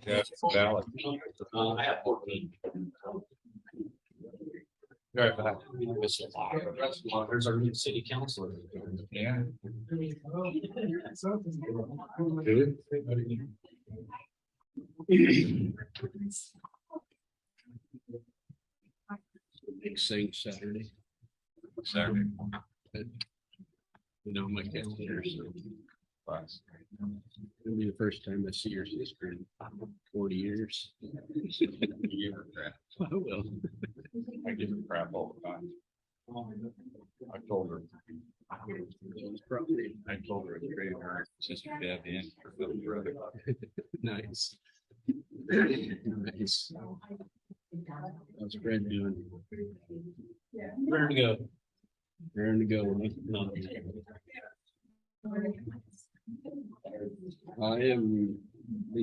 Yeah, it's valid. I have 14. Right, but There's our new city councilor. yeah. Big sing Saturday. Saturday. You know, my calendar. It'll be the first time I see your sister in 40 years. I will. I give her crap all the time. I told her. I told her to trade her sister dad in for little brother. Nice. Nice. How's Fred doing? Ready to go. Raring to go. No. I am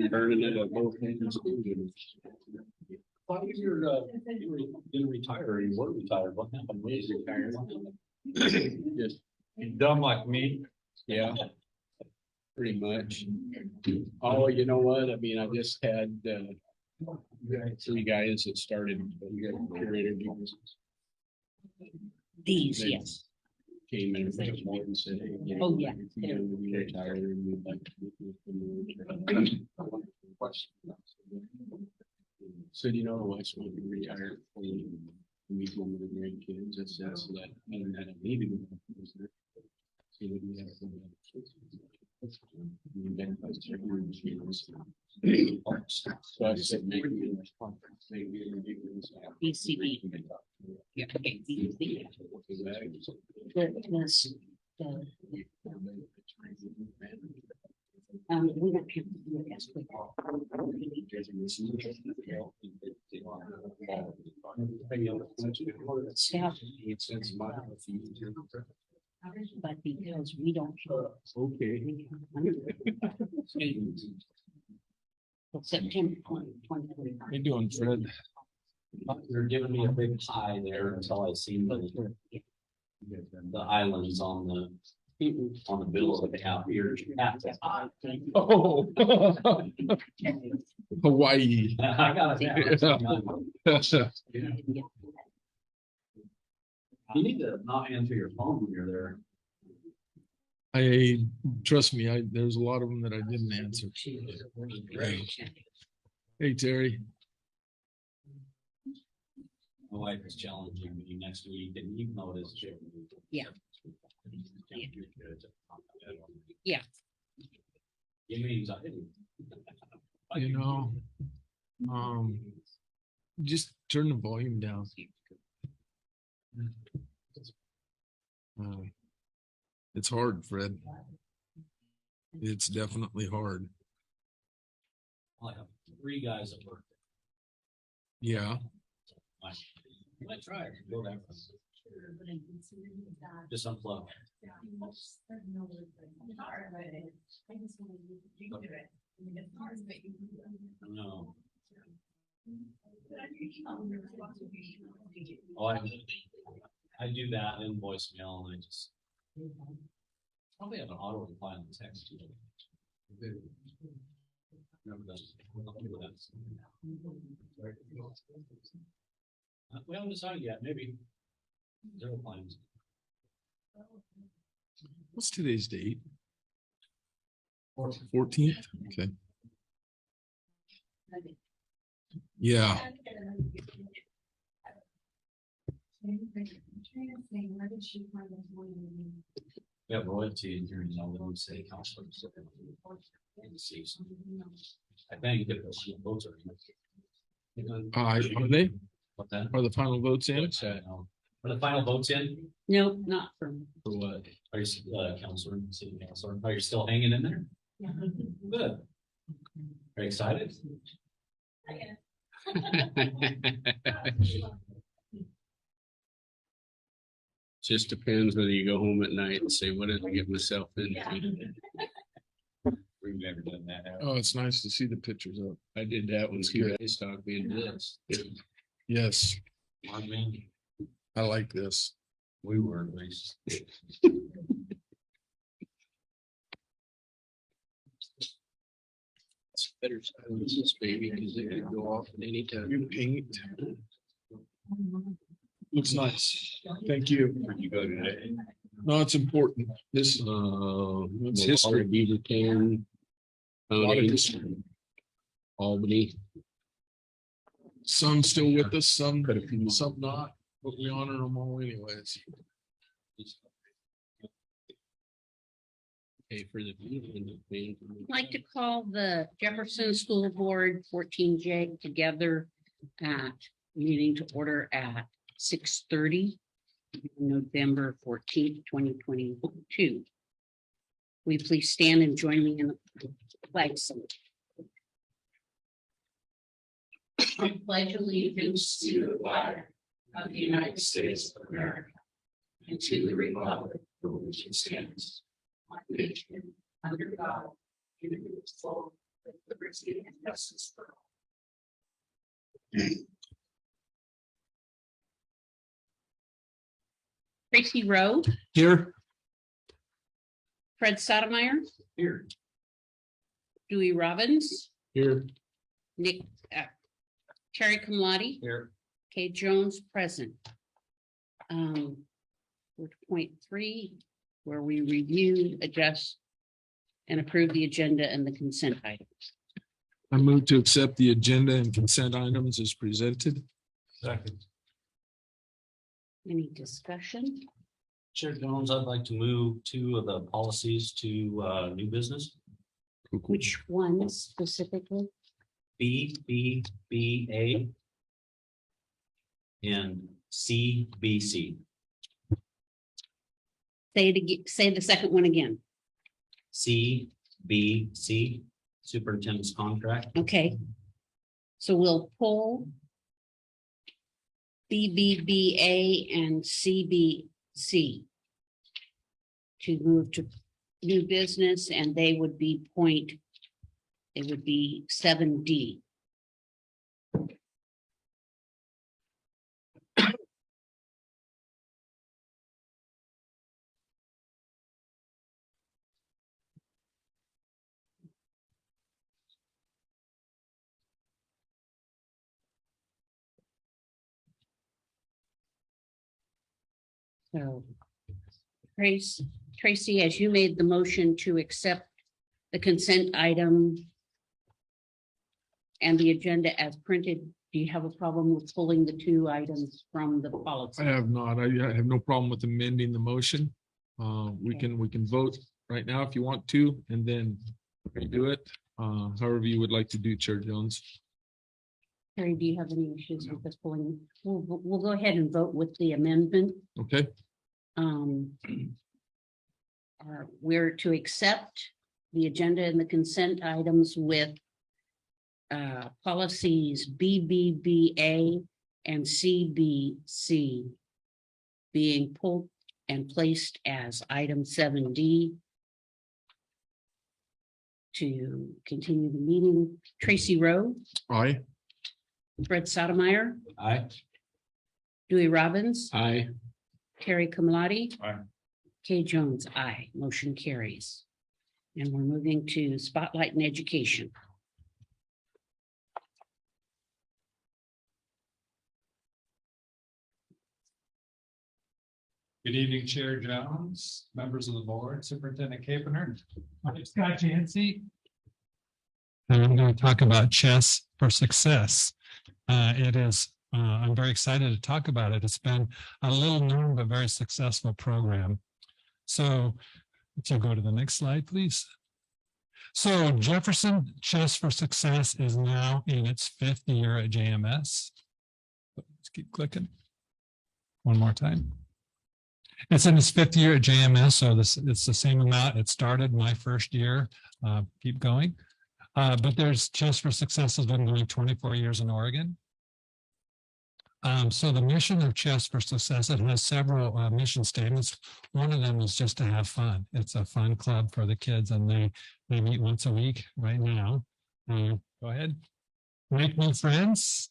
burning it at both ends. Thought you were gonna retire, or you were retired. What happened? When you retired? Just, You dumb like me. yeah, pretty much. Oh, you know what? I mean, I just had 3 guys that started career interviews. These, They yes. Came in this morning and said, hey, you know, Oh, yeah. if you're gonna be retired, we'd like to meet you for the said, you know, I just want to retire and meet one of the grandkids. I said, so that means that I needed them. So that we have some so I said, make me a response. BCD. Yeah, okay, BCD. We don't have to do it as quick. Staff, but because we don't. Okay. September 2020. How you doing, Fred? You're giving me a big high there until I seen the islands on the bills that they have here. Oh. Hawaii. I got it. You need to not answer your phone when you're there. Trust me, there's a lot of them that I didn't answer. Hey, Terry. My wife is challenging me next week, and you know it is. Yeah. Yeah. Give me anxiety. You know, just turn the volume down. It's hard, Fred. It's definitely hard. I have 3 guys at work. Yeah. I might try it. Go there. Just unplug. No. Oh, I do that in voicemail, and I just probably have an auto reply on the text too. Remember that. We haven't decided yet. Maybe 0 plans. What's today's date? 14th. Okay. Yeah. We have royalty in here, you know, when we say council. I think if the votes are. Are they? What then? Are the final votes in? Are the final votes in? No, not from. For what? Are you, counselor, city councilor, are you still hanging in there? Yeah. Good. Are you excited? Just depends whether you go home at night and say, what did I get myself into? We've never done that. Oh, it's nice to see the pictures up. I did that when you guys talked me into this. Yes, I mean, I like this. we were at least. Better silence this baby because it could go off at any time. You paint. Looks nice. Thank you. Where'd you go today? No, it's important. This, it's history. Beaver Can. Albany. Some still with us, some not, but we honor them all anyways. Okay, for the. I'd like to call the Jefferson School Board 14J together at meeting to order at 6:30, November 14th, 2022. Will you please stand and join me in the flag salute? I pledge allegiance to the flag of the United States of America and to the republic for which it stands, one nation, under God, indivisible, with liberty and justice for all. Tracy Rowe, Here. Fred Sotomayor, Here. Dewey Robbins, Here. Nick, Terry Kamladi, Here. Kay Jones present. With point 3, where we review, adjust, and approve the agenda and the consent items. I move to accept the agenda and consent items as presented. Second. Any discussion? Chair Jones, I'd like to move 2 of the policies to new business. Which one specifically? BBBA and CBC. Say the second one again. CBC, superintendent's contract. Okay. So we'll pull BBBA and CBC to move to new business, and they would be 7D. So, Tracy, as you made the motion to accept the consent item and the agenda as printed, do you have a problem with pulling the 2 items from the policy? I have not. I have no problem with amending the motion. We can vote right now if you want to, and then redo it. However you would like to do, Chair Jones. Terry, do you have any issues with this pulling? We'll go ahead and vote with the amendment. Okay. We're to accept the agenda and the consent items with policies BBBA and CBC being pulled and placed as item 7D. To continue the meeting, Tracy Rowe, Aye. Fred Sotomayor, Aye. Dewey Robbins, Aye. Terry Kamladi. Aye. Kay Jones, aye. Motion carries. And we're moving to Spotlight in Education. Good evening, Chair Jones, members of the board, Superintendent Capener. My name's Scott Jancy. And I'm going to talk about Chess for Success. I'm very excited to talk about it. It's been a little known but very successful program. So go to the next slide, please. So Jefferson Chess for Success is now in its 5th year at JMS. Let's keep clicking. One more time. It's in its 5th year at JMS, so it's the same amount. It started my first year. Keep going. But there's Chess for Success has been going 24 years in Oregon. So the mission of Chess for Success, it has several mission statements. One of them is just to have fun. It's a fun club for the kids, and they meet once a week right now. Go ahead. Make new friends.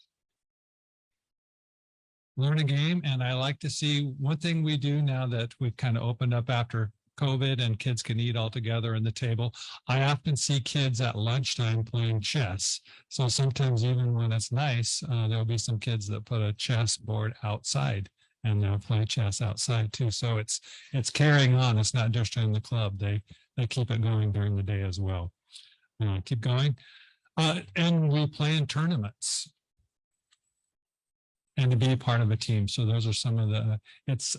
Learn a game. And I like to see one thing we do now that we've kind of opened up after COVID and kids can eat all together in the table. I often see kids at lunchtime playing chess. So sometimes even when it's nice, there'll be some kids that put a chess board outside and they'll play chess outside too. So it's carrying on. It's not just in the club. They keep it going during the day as well. Keep going. And we play in tournaments and to be a part of a team. So those are some of the, it's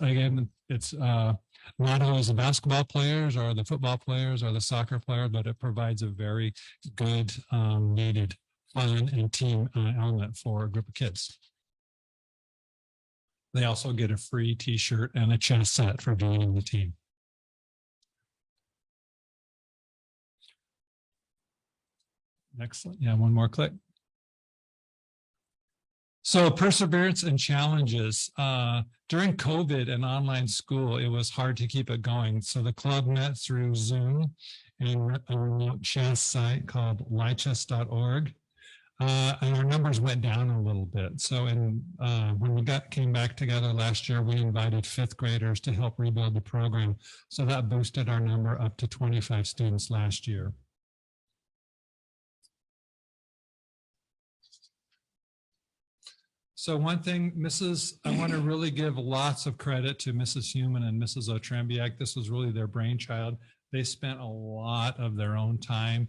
not always the basketball players or the football players or the soccer players, but it provides a very good needed fun and team element for a group of kids. They also get a free t-shirt and a chess set for joining the team. Excellent. Yeah, one more click. So perseverance and challenges. During COVID and online school, it was hard to keep it going. So the club met through Zoom and a remote chess site called lychess.org. And our numbers went down a little bit. So when we came back together last year, we invited fifth graders to help rebuild the program. So that boosted our number up to 25 students last year. So one thing, I want to really give lots of credit to Mrs. Human and Mrs. Otrembiak. This was really their brainchild. They spent a lot of their own time.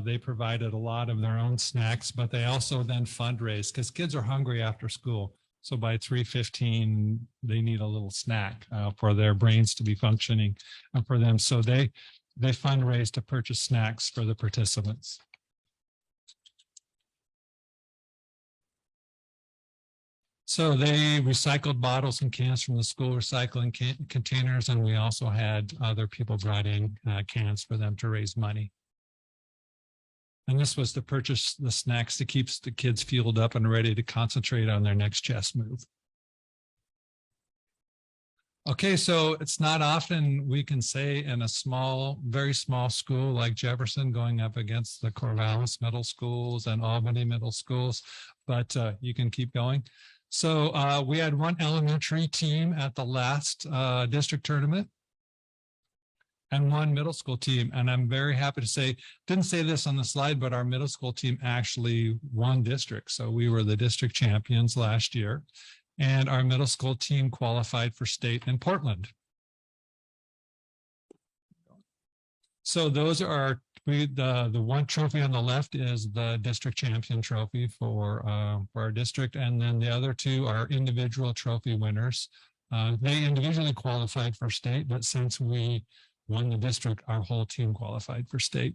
They provided a lot of their own snacks, but they also then fundraised because kids are hungry after school. So by 3:15, they need a little snack for their brains to be functioning for them. So they fundraised to purchase snacks for the participants. So they recycled bottles and cans from the school recycling containers, and we also had other people brought in cans for them to raise money. And this was to purchase the snacks that keeps the kids fueled up and ready to concentrate on their next chess move. Okay, so it's not often we can say in a small, very small school like Jefferson going up against the Corvallis middle schools and Albany middle schools, but you can keep going. So we had one elementary team at the last district tournament and one middle school team. And I'm very happy to say, didn't say this on the slide, but our middle school team actually won district. So we were the district champions last year. And our middle school team qualified for state in Portland. So those are the one trophy on the left is the district champion trophy for our district, and then the other two are individual trophy winners. They individually qualified for state, but since we won the district, our whole team qualified for state.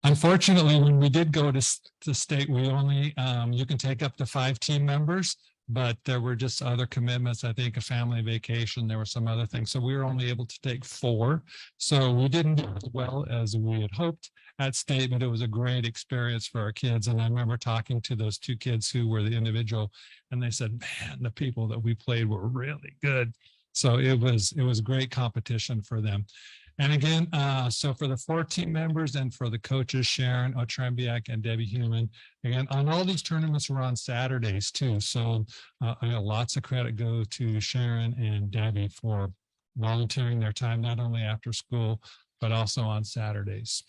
Unfortunately, when we did go to state, we only you can take up to 5 team members. But there were just other commitments, I think a family vacation, there were some other things. So we were only able to take 4. So we didn't do as well as we had hoped at state, but it was a great experience for our kids. And I remember talking to those 2 kids who were the individual, and they said, man, the people that we played were really good. So it was great competition for them. And again, so for the 4 team members and for the coaches, Sharon Otrembiak and Debbie Human, again, on all these tournaments were on Saturdays too. So I got lots of credit go to Sharon and Debbie for volunteering their time, not only after school, but also on Saturdays.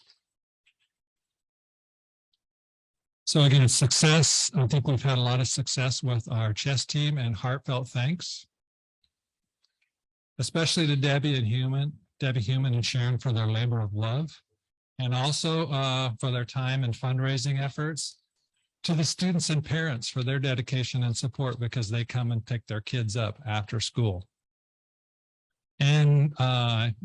So again, success. I think we've had a lot of success with our chess team, and heartfelt thanks, especially to Debbie Human and Sharon for their labor of love, and also for their time and fundraising efforts, to the students and parents for their dedication and support because they come and pick their kids up after school. And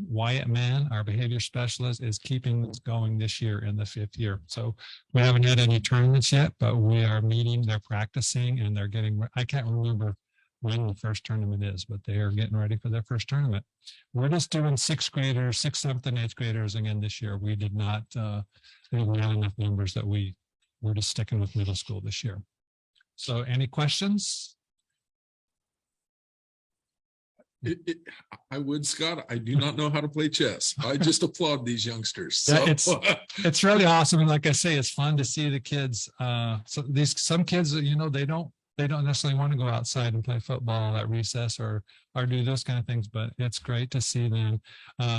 Wyatt Mann, our behavior specialist, is keeping this going this year in the 5th year. So we haven't had any tournaments yet, but we are meeting, they're practicing, and they're getting, I can't remember when the first tournament is, but they are getting ready for their first tournament. We're just doing 6th graders, 6th, 7th, and 8th graders again this year. We did not, we have not enough numbers that we're just sticking with middle school this year. So any questions? I would, Scott. I do not know how to play chess. I just applaud these youngsters. So. Yeah, it's really awesome. And like I say, it's fun to see the kids. So some kids, you know, they don't they don't necessarily want to go outside and play football at recess or do those kind of things, but it's great to see them.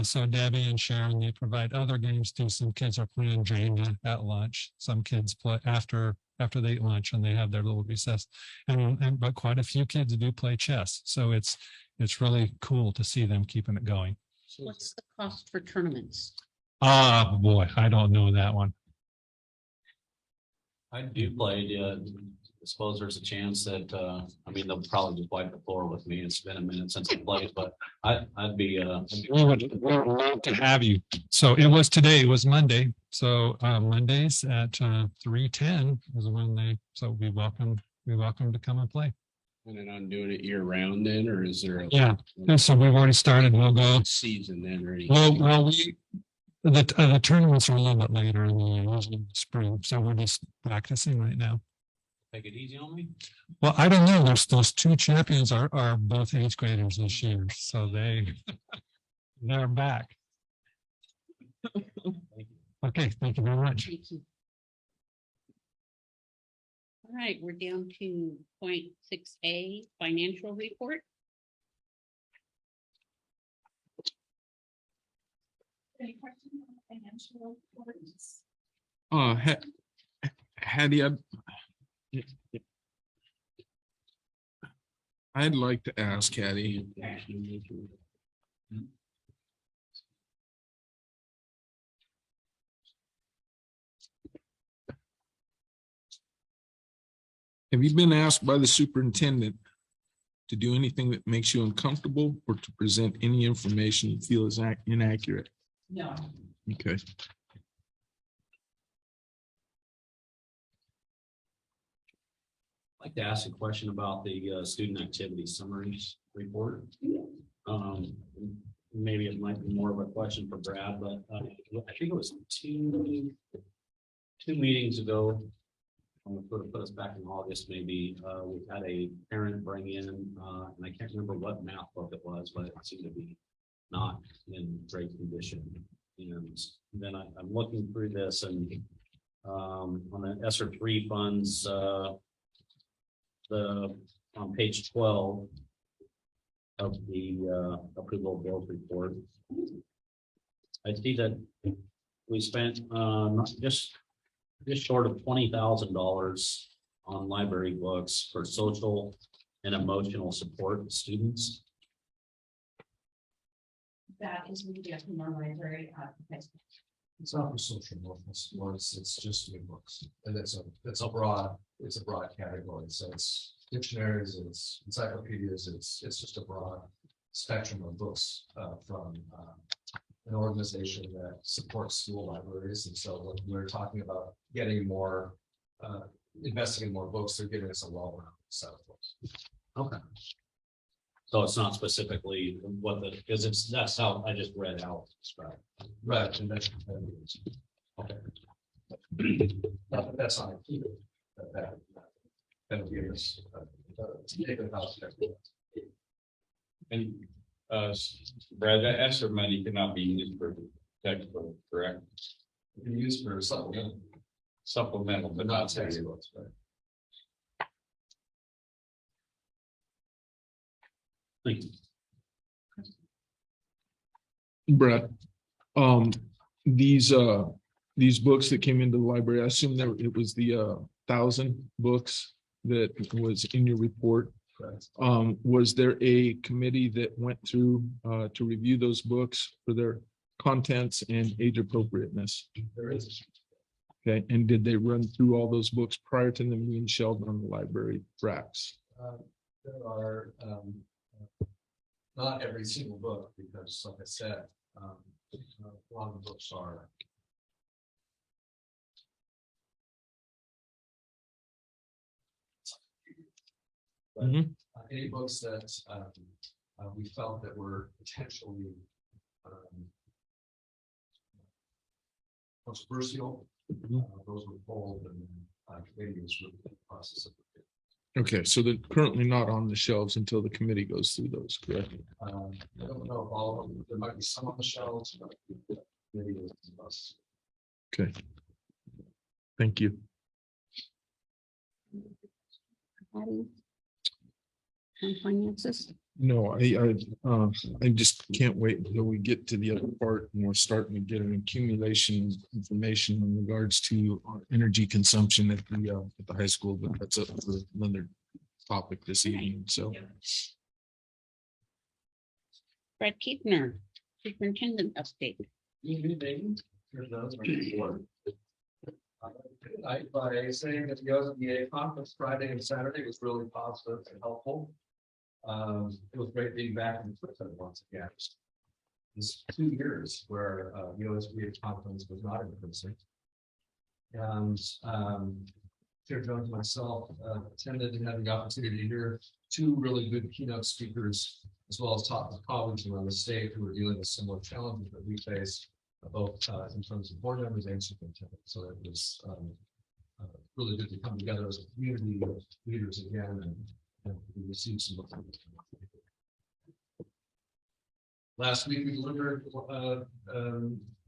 So Debbie and Sharon, they provide other games too. Some kids are playing Jenga at lunch. Some kids play after they eat lunch and they have their little recess. But quite a few kids do play chess. So it's really cool to see them keeping it going. What's the cost for tournaments? Ah, boy, I don't know that one. I do play, I suppose there's a chance that, I mean, they'll probably just wipe the floor with me. It's been a minute since I played, but I'd be, We would love to have you. So it was today, it was Monday. So Mondays at 3:10 is when so we welcome to come and play. And then I'm doing it year round then, or is there a Yeah, and so we've already started. We'll go. season then or anything? Well, the tournaments are a little bit later in the year, usually in the spring. So we're just practicing right now. take it easy on me. Well, I don't know. There's those two champions are both 8th graders this year, so they're back. Okay, thank you very much. Thank you. All right, we're down to 0.6A, financial report. Any questions on the financial reports? Hattie, I'd like to ask Hattie. Have you been asked by the superintendent to do anything that makes you uncomfortable or to present any information you feel is inaccurate? No. Okay. I'd like to ask a question about the student activity summaries report. Maybe it might be more of a question for Brad, but I think it was two meetings ago. Put us back in August, maybe. We had a parent bring in, and I can't remember what math book it was, but it seemed to be not in great condition. And then I'm looking through this, and on the ESSER 3 funds, on page 12 of the approval of bills report, I see that we spent just short of $20,000 on library books for social and emotional support of students. That is what we get from our library at the high school. It's not for social movements, it's just new books, and it's a broad category, so it's dictionaries, it's encyclopedias, it's just a broad spectrum of books from an organization that supports school libraries, and so when we're talking about getting more, investing in more books, they're giving us a well-rounded set of books. Okay. So it's not specifically what because that's how I just read out. Right, and that's Okay. that's not a key. That'll give us And Brad, that ESSER money cannot be used for textbook, correct? be used for supplemental, Supplemental, but not textbooks, right? Thank you. Brett, these books that came into the library, I assume that it was the 1,000 books that was in your report. Correct. Was there a committee that went through to review those books for their contents and age appropriateness? There is. Okay, and did they run through all those books prior to them being shelved on the library racks? There are not every single book, because like I said, a lot of the books are but any books that we felt that were potentially controversial, those were pulled, and committee was in the process of. Okay, so they're currently not on the shelves until the committee goes through those, correct? I don't know if all of them, there might be some on the shelves, but maybe it was. Okay. Thank you. Patty? On finances? No, I just can't wait until we get to the other part and we're starting to get an accumulation of information in regards to our energy consumption at the high school, but that's another topic this evening, so. Brad Keepner, superintendent update. Tonight by saying that the OSBA conference Friday and Saturday was really positive and helpful. It was great being back in person once again. This 2 years where the OSBA conference was not in person. And Chair Jones and myself attended and had the opportunity to hear 2 really good keynote speakers, as well as talk with colleagues around the state who are dealing with similar challenges that we face, both in terms of board members and superintendent. So it was really good to come together as a community of leaders again and we received some. Last week, we delivered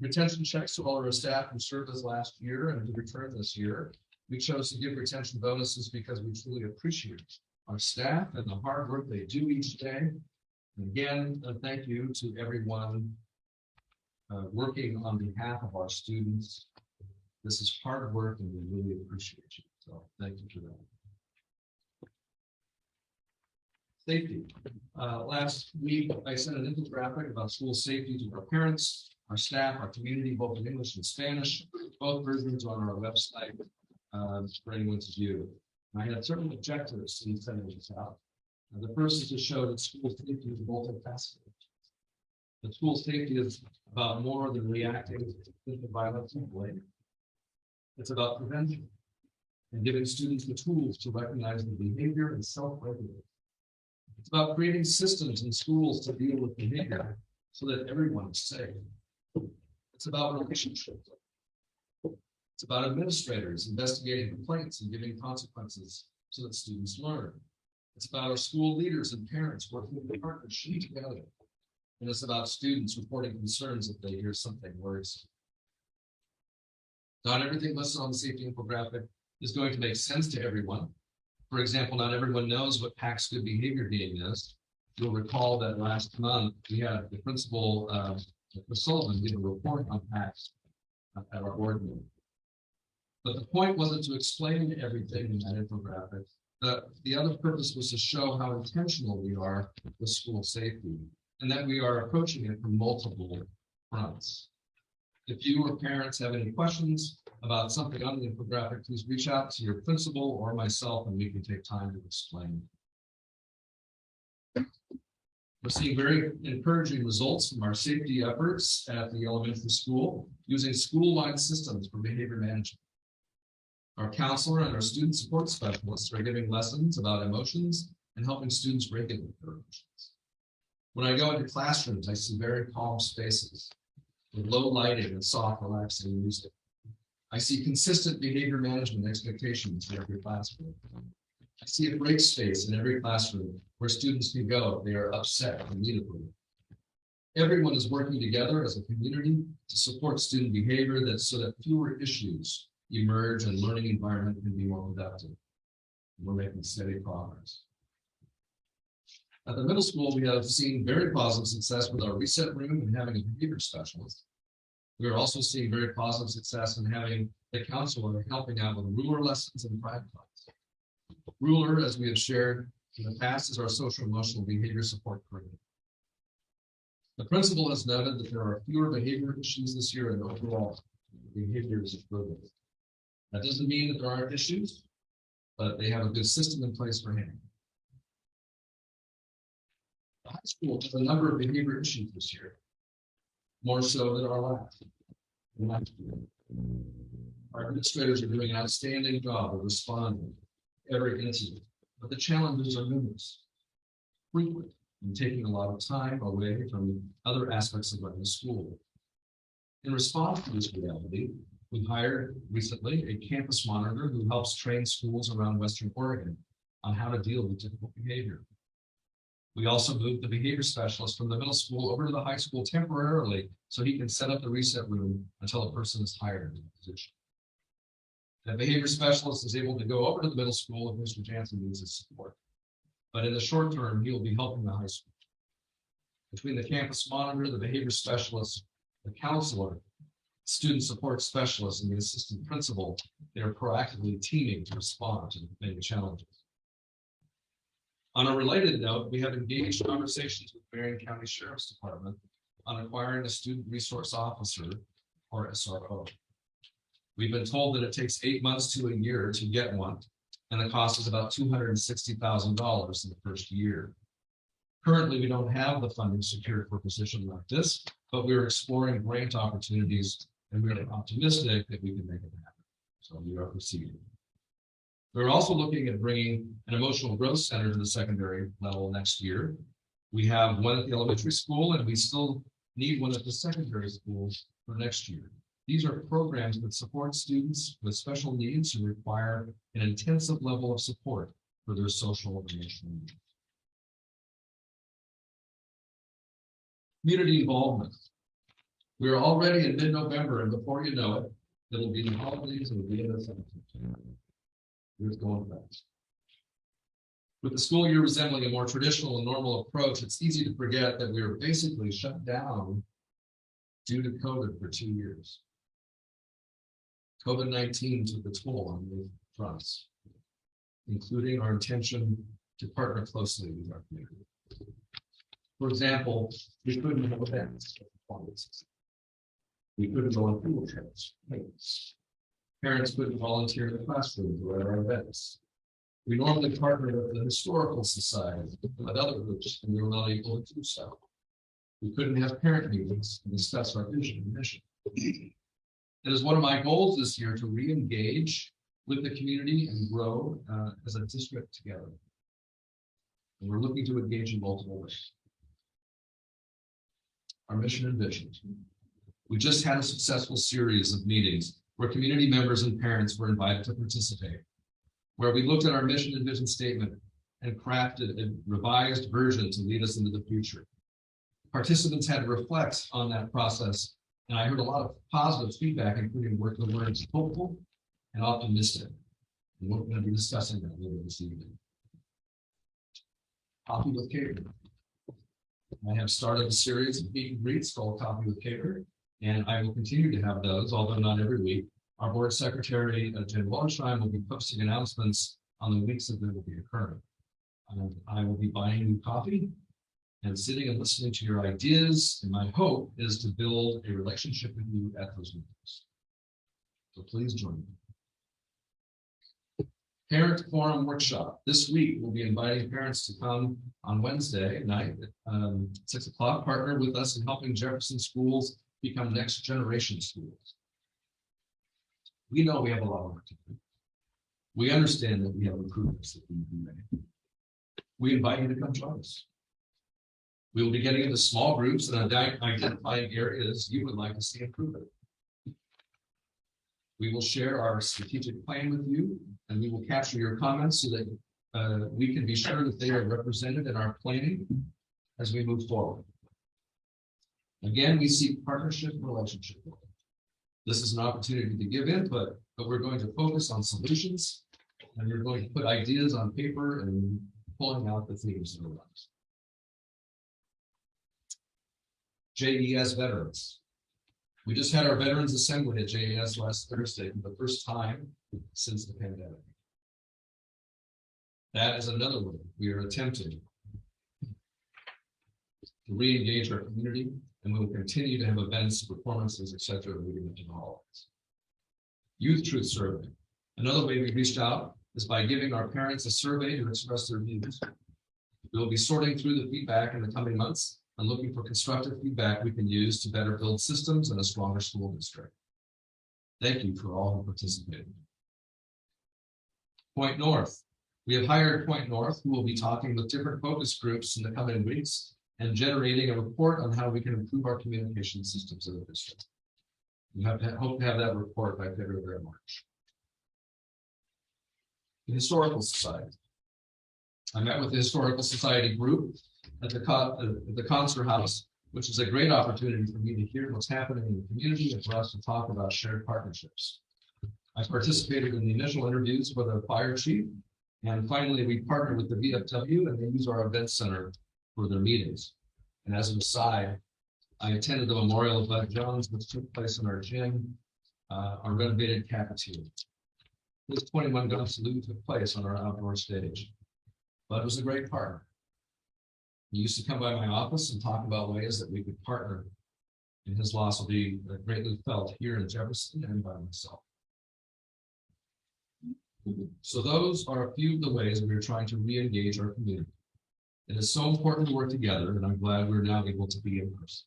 retention checks to all of our staff who served us last year and who returned this year. We chose to give retention bonuses because we truly appreciate our staff and the hard work they do each day. And again, thank you to everyone working on behalf of our students. This is hard work and we really appreciate you. So thank you for that. Safety. Last week, I sent an infographic about school safety to our parents, our staff, our community, both in English and Spanish. Both versions on our website for anyone to view. I had certain objectives in sending this out. The first is to show that school safety is multifaceted. The school safety is about more than reacting to violence and blame. It's about prevention and giving students the tools to recognize the behavior and self-regulate. It's about creating systems in schools to deal with behavior so that everyone is safe. It's about relationships. It's about administrators investigating complaints and giving consequences so that students learn. It's about our school leaders and parents working in partnership together. And it's about students reporting concerns if they hear something worrisome. Not everything listed on the safety infographic is going to make sense to everyone. For example, not everyone knows what PACS good behavior game is. You'll recall that last month we had the principal, Sullivan, give a report on PACS at our board meeting. But the point wasn't to explain everything in that infographic. The other purpose was to show how intentional we are with school safety and that we are approaching it from multiple fronts. If you or parents have any questions about something on the infographic, please reach out to your principal or myself and we can take time to explain. We're seeing very encouraging results from our safety efforts at the elementary school using school-wide systems for behavior management. Our counselor and our student support specialists are giving lessons about emotions and helping students regulate their emotions. When I go into classrooms, I see very calm spaces with low lighting and soft, relaxing music. I see consistent behavior management expectations in every classroom. I see a break space in every classroom where students can go if they are upset immediately. Everyone is working together as a community to support student behavior so that fewer issues emerge and learning environment can be more productive. We're making steady progress. At the middle school, we have seen very positive success with our reset room and having a behavior specialist. We are also seeing very positive success in having the counselor helping out with ruler lessons and private class. Ruler, as we have shared in the past, is our social emotional behavior support program. The principal has noted that there are fewer behavior issues this year and overall behavior is improving. That doesn't mean that there aren't issues, but they have a good system in place for handling. The high school has a number of behavior issues this year, more so than our last. Our administrators are doing an outstanding job of responding to every incident, but the challenges are numerous, frequent, and taking a lot of time away from other aspects of running the school. In response to this reality, we hired recently a campus monitor who helps train schools around Western Oregon on how to deal with difficult behavior. We also moved the behavior specialist from the middle school over to the high school temporarily so he can set up the reset room until a person is hired in the position. The behavior specialist is able to go over to the middle school if Mr. Jansen needs his support. But in the short term, he will be helping the high school. Between the campus monitor, the behavior specialist, the counselor, student support specialist, and the assistant principal, they are proactively teaming to respond to many challenges. On a related note, we have engaged conversations with Marion County Sheriff's Department on acquiring a student resource officer, or SRO. We've been told that it takes 8 months to a year to get one, and the cost is about $260,000 in the first year. Currently, we don't have the funding secured for a position like this, but we're exploring grant opportunities, and we're optimistic that we can make it happen. So we are proceeding. We're also looking at bringing an emotional growth center to the secondary level next year. We have one at the elementary school, and we still need one at the secondary school for next year. These are programs that support students with special needs who require an intensive level of support for their social and emotional needs. Community involvement. We are already in mid-November, and before you know it, it'll be the holidays and the end of summer. Years going fast. With the school year resembling a more traditional and normal approach, it's easy to forget that we were basically shut down due to COVID for 2 years. COVID-19 took a toll on many fronts, including our intention to partner closely with our community. For example, we couldn't have events. We couldn't go on field trips. Parents couldn't volunteer in the classrooms or at our events. We normally partner with the Historical Society and other groups, and we were not able to do so. We couldn't have parent meetings to discuss our vision and mission. It is one of my goals this year to re-engage with the community and grow as a district together. And we're looking to engage in multiple ways. Our mission and vision. We just had a successful series of meetings where community members and parents were invited to participate, where we looked at our mission and vision statement and crafted a revised version to lead us into the future. Participants had to reflect on that process, and I heard a lot of positive feedback, including the words hopeful and optimistic. And we're going to be discussing that later this evening. Coffee with Catering. I have started a series of meet and greets called Coffee with Catering, and I will continue to have those, although not every week. Our board secretary, Jen Wallenstein, will be posting announcements on the weeks that they will be occurring. I will be buying you coffee and sitting and listening to your ideas, and my hope is to build a relationship with you at those meetings. So please join me. Parent Forum Workshop. This week, we'll be inviting parents to come on Wednesday night at 6 o'clock, partner with us in helping Jefferson schools become next generation schools. We know we have a lot of work to do. We understand that we have improvements that we can make. We invite you to come join us. We will be getting into small groups and identifying areas you would like to see improvement. We will share our strategic plan with you, and we will capture your comments so that we can be sure that they are represented in our planning as we move forward. Again, we seek partnership and relationship. This is an opportunity to give input, but we're going to focus on solutions, and we're going to put ideas on paper and pulling out the themes that arise. JES Veterans. We just had our Veterans Assembly at JES last Thursday for the first time since the pandemic. That is another way we are attempting to re-engage our community, and we will continue to have events, performances, etc. leading up to the holidays. Youth Truth Survey. Another way we reached out is by giving our parents a survey to express their views. We will be sorting through the feedback in the coming months and looking for constructive feedback we can use to better build systems and a stronger school district. Thank you for all who participated. Point North. We have hired Point North, who will be talking with different focus groups in the coming weeks and generating a report on how we can improve our communication systems in the district. We hope to have that report by February or March. The Historical Society. I met with the Historical Society group at the Concert House, which is a great opportunity for me to hear what's happening in the community and for us to talk about shared partnerships. I participated in the initial interviews for the fire chief. And finally, we partnered with the VFW and they use our event center for their meetings. And as an aside, I attended the memorial of Bud Jones, which took place in our gym, our renovated cafeteria. This 21-gun salute took place on our outdoor stage. Bud was a great partner. He used to come by my office and talk about ways that we could partner, and his loss will be greatly felt here in Jefferson and by myself. So those are a few of the ways we are trying to re-engage our community. It is so important to work together, and I'm glad we're now able to be in person.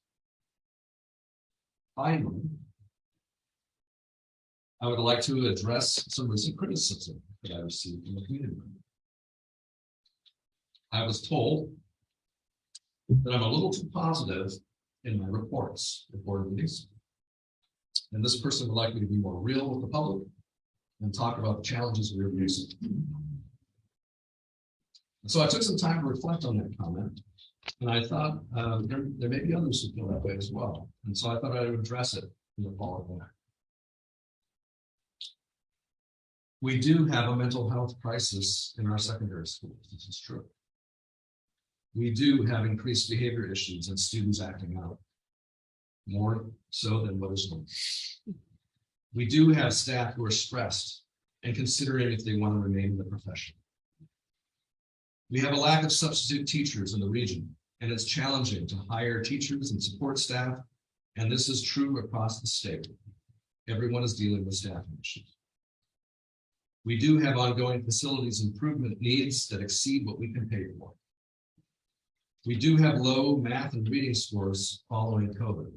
Finally, I would like to address some recent criticism that I received from the community. I was told that I'm a little too positive in my reports before meetings. And this person would like me to be more real with the public and talk about the challenges we're facing. So I took some time to reflect on that comment. And I thought there may be others who feel that way as well. And so I thought I would address it in the following way. We do have a mental health crisis in our secondary schools. This is true. We do have increased behavior issues and students acting out, more so than what is normal. We do have staff who are stressed and considering if they want to remain in the profession. We have a lack of substitute teachers in the region, and it's challenging to hire teachers and support staff, and this is true across the state. Everyone is dealing with staffing issues. We do have ongoing facilities improvement needs that exceed what we can pay for. We do have low math and reading scores following COVID.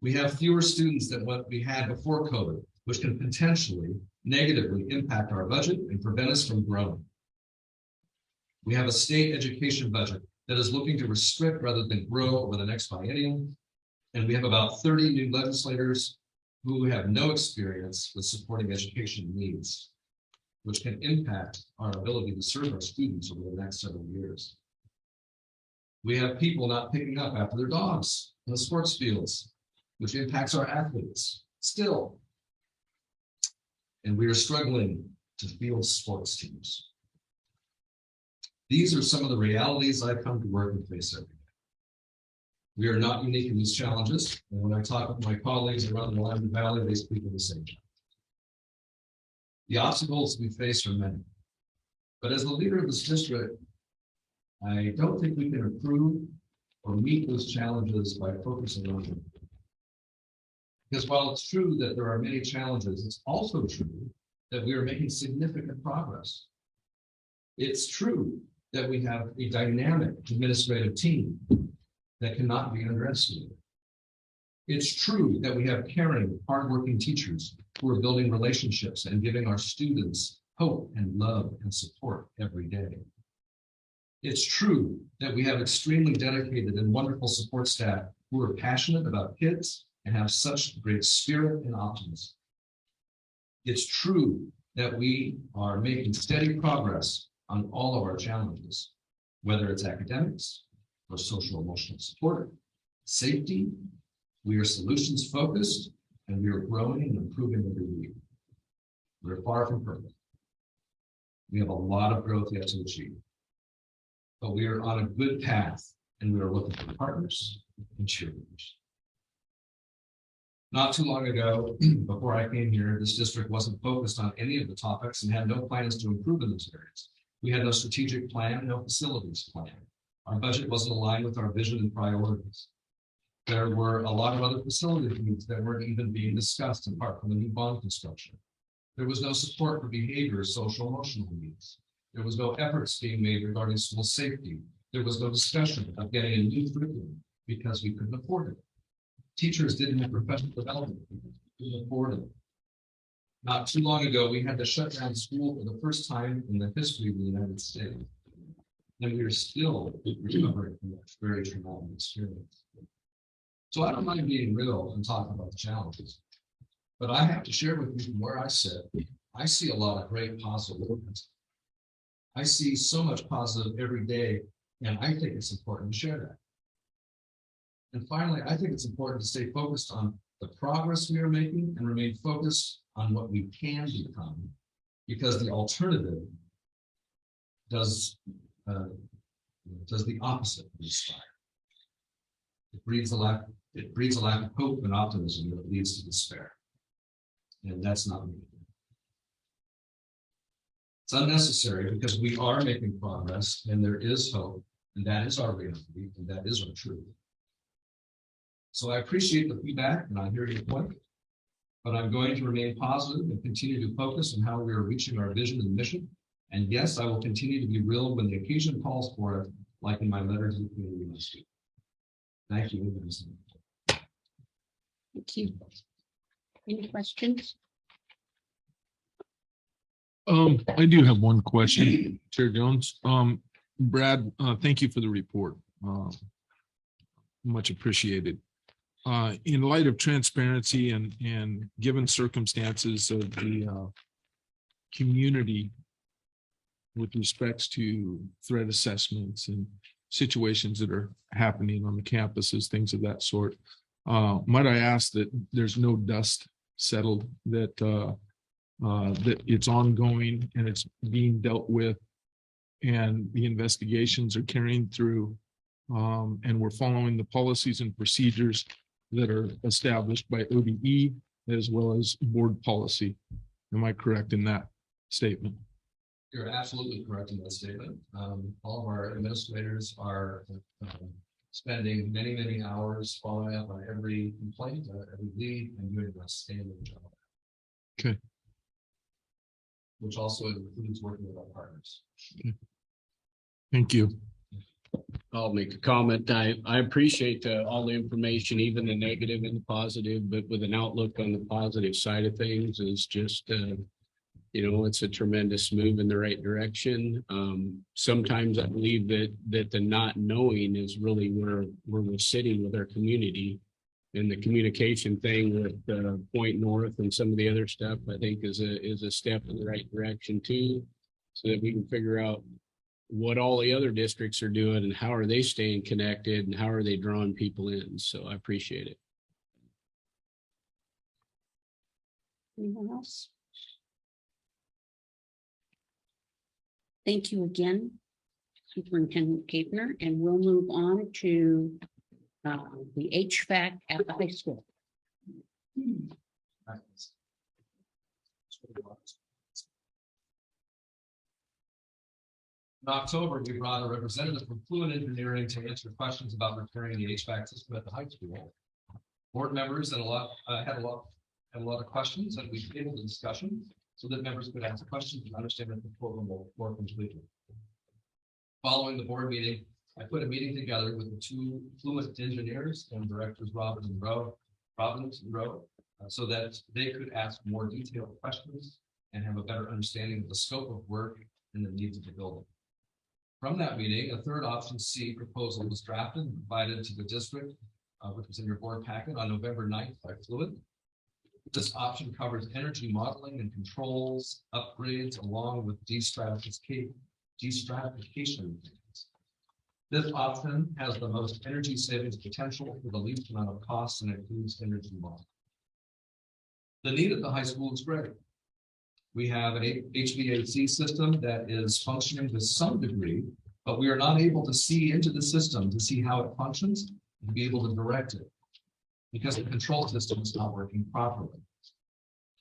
We have fewer students than what we had before COVID, which can potentially negatively impact our budget and prevent us from growing. We have a state education budget that is looking to restrict rather than grow over the next biennium. And we have about 30 new legislators who have no experience with supporting education needs, which can impact our ability to serve our students over the next several years. We have people not picking up after their dogs in the sports fields, which impacts our athletes still. And we are struggling to field sports teams. These are some of the realities I come to work and face every day. We are not unique in these challenges, and when I talk with my colleagues around the Willamette Valley, they speak of the same. The obstacles we face are many, but as the leader of this district, I don't think we can improve or meet those challenges by focusing on them. Because while it's true that there are many challenges, it's also true that we are making significant progress. It's true that we have a dynamic administrative team that cannot be underestimated. It's true that we have caring, hardworking teachers who are building relationships and giving our students hope and love and support every day. It's true that we have extremely dedicated and wonderful support staff who are passionate about kids and have such great spirit and optimism. It's true that we are making steady progress on all of our challenges, whether it's academics or social emotional support, safety. We are solutions focused and we are growing and improving every week. We're far from perfect. We have a lot of growth yet to achieve, but we are on a good path and we are looking for partners and cheerleaders. Not too long ago, before I came here, this district wasn't focused on any of the topics and had no plans to improve in those areas. We had no strategic plan, no facilities plan. Our budget wasn't aligned with our vision and priorities. There were a lot of other facility needs that weren't even being discussed apart from the new bond construction. There was no support for behavior, social, emotional needs. There was no efforts being made regarding school safety. There was no discussion of getting a new curriculum because we couldn't afford it. Teachers didn't have professional development, couldn't afford it. Not too long ago, we had to shut down school for the first time in the history of the United States. And we are still recovering from that very traumatic experience. So I don't mind being real and talking about the challenges, but I have to share with you from where I sit, I see a lot of great positive movements. I see so much positive every day, and I think it's important to share that. And finally, I think it's important to stay focused on the progress we are making, and remain focused on what we can become, because the alternative does the opposite of inspire. It breeds a lack of hope and optimism that leads to despair. And that's not me. It's unnecessary because we are making progress and there is hope, and that is our reality, and that is our truth. So I appreciate the feedback and I hear your point, but I'm going to remain positive and continue to focus on how we are reaching our vision and mission. And yes, I will continue to be real when the occasion calls for it, like in my letter to the community last week. Thank you. Thank you. Any questions? I do have one question, Chair Jones. Brad, thank you for the report. Much appreciated. In light of transparency and given circumstances of the community with respects to threat assessments and situations that are happening on the campuses, things of that sort, might I ask that there's no dust settled, that that it's ongoing and it's being dealt with, and the investigations are carrying through, and we're following the policies and procedures that are established by ODE as well as board policy. Am I correct in that statement? You're absolutely correct in that statement. All of our administrators are spending many, many hours following up on every complaint, every lead, and doing an outstanding job. Okay. Which also includes working with our partners. Thank you. I'll make a comment. I appreciate all the information, even the negative and the positive, but with an outlook on the positive side of things is just, it's a tremendous move in the right direction. Sometimes I believe that the not knowing is really where we're sitting with our community, and the communication thing with Point North and some of the other stuff, I think is a step in the right direction too, so that we can figure out what all the other districts are doing and how are they staying connected and how are they drawing people in. So I appreciate it. Anyone else? Thank you again, Superintendent Kapner, and we'll move on to the HVAC at the high school. In October, we brought a representative from Fluent Engineering to answer questions about repairing the HVAC system at the high school. Board members had a lot of questions, and we tabled the discussion so that members could ask questions and understand the proposal more completely. Following the board meeting, I put a meeting together with the two Fluent engineers and directors Robbins and Rowe, so that they could ask more detailed questions and have a better understanding of the scope of work and the needs of the building. From that meeting, a third option C proposal was drafted and provided to the district, which was in your board packet on November 9th by Fluent. This option covers energy modeling and controls, upgrades, along with destratification. This option has the most energy savings potential for the least amount of costs and includes energy modeling. The need at the high school is great. We have an HVAC system that is functioning to some degree, but we are not able to see into the system to see how it functions and be able to direct it because the control system is not working properly.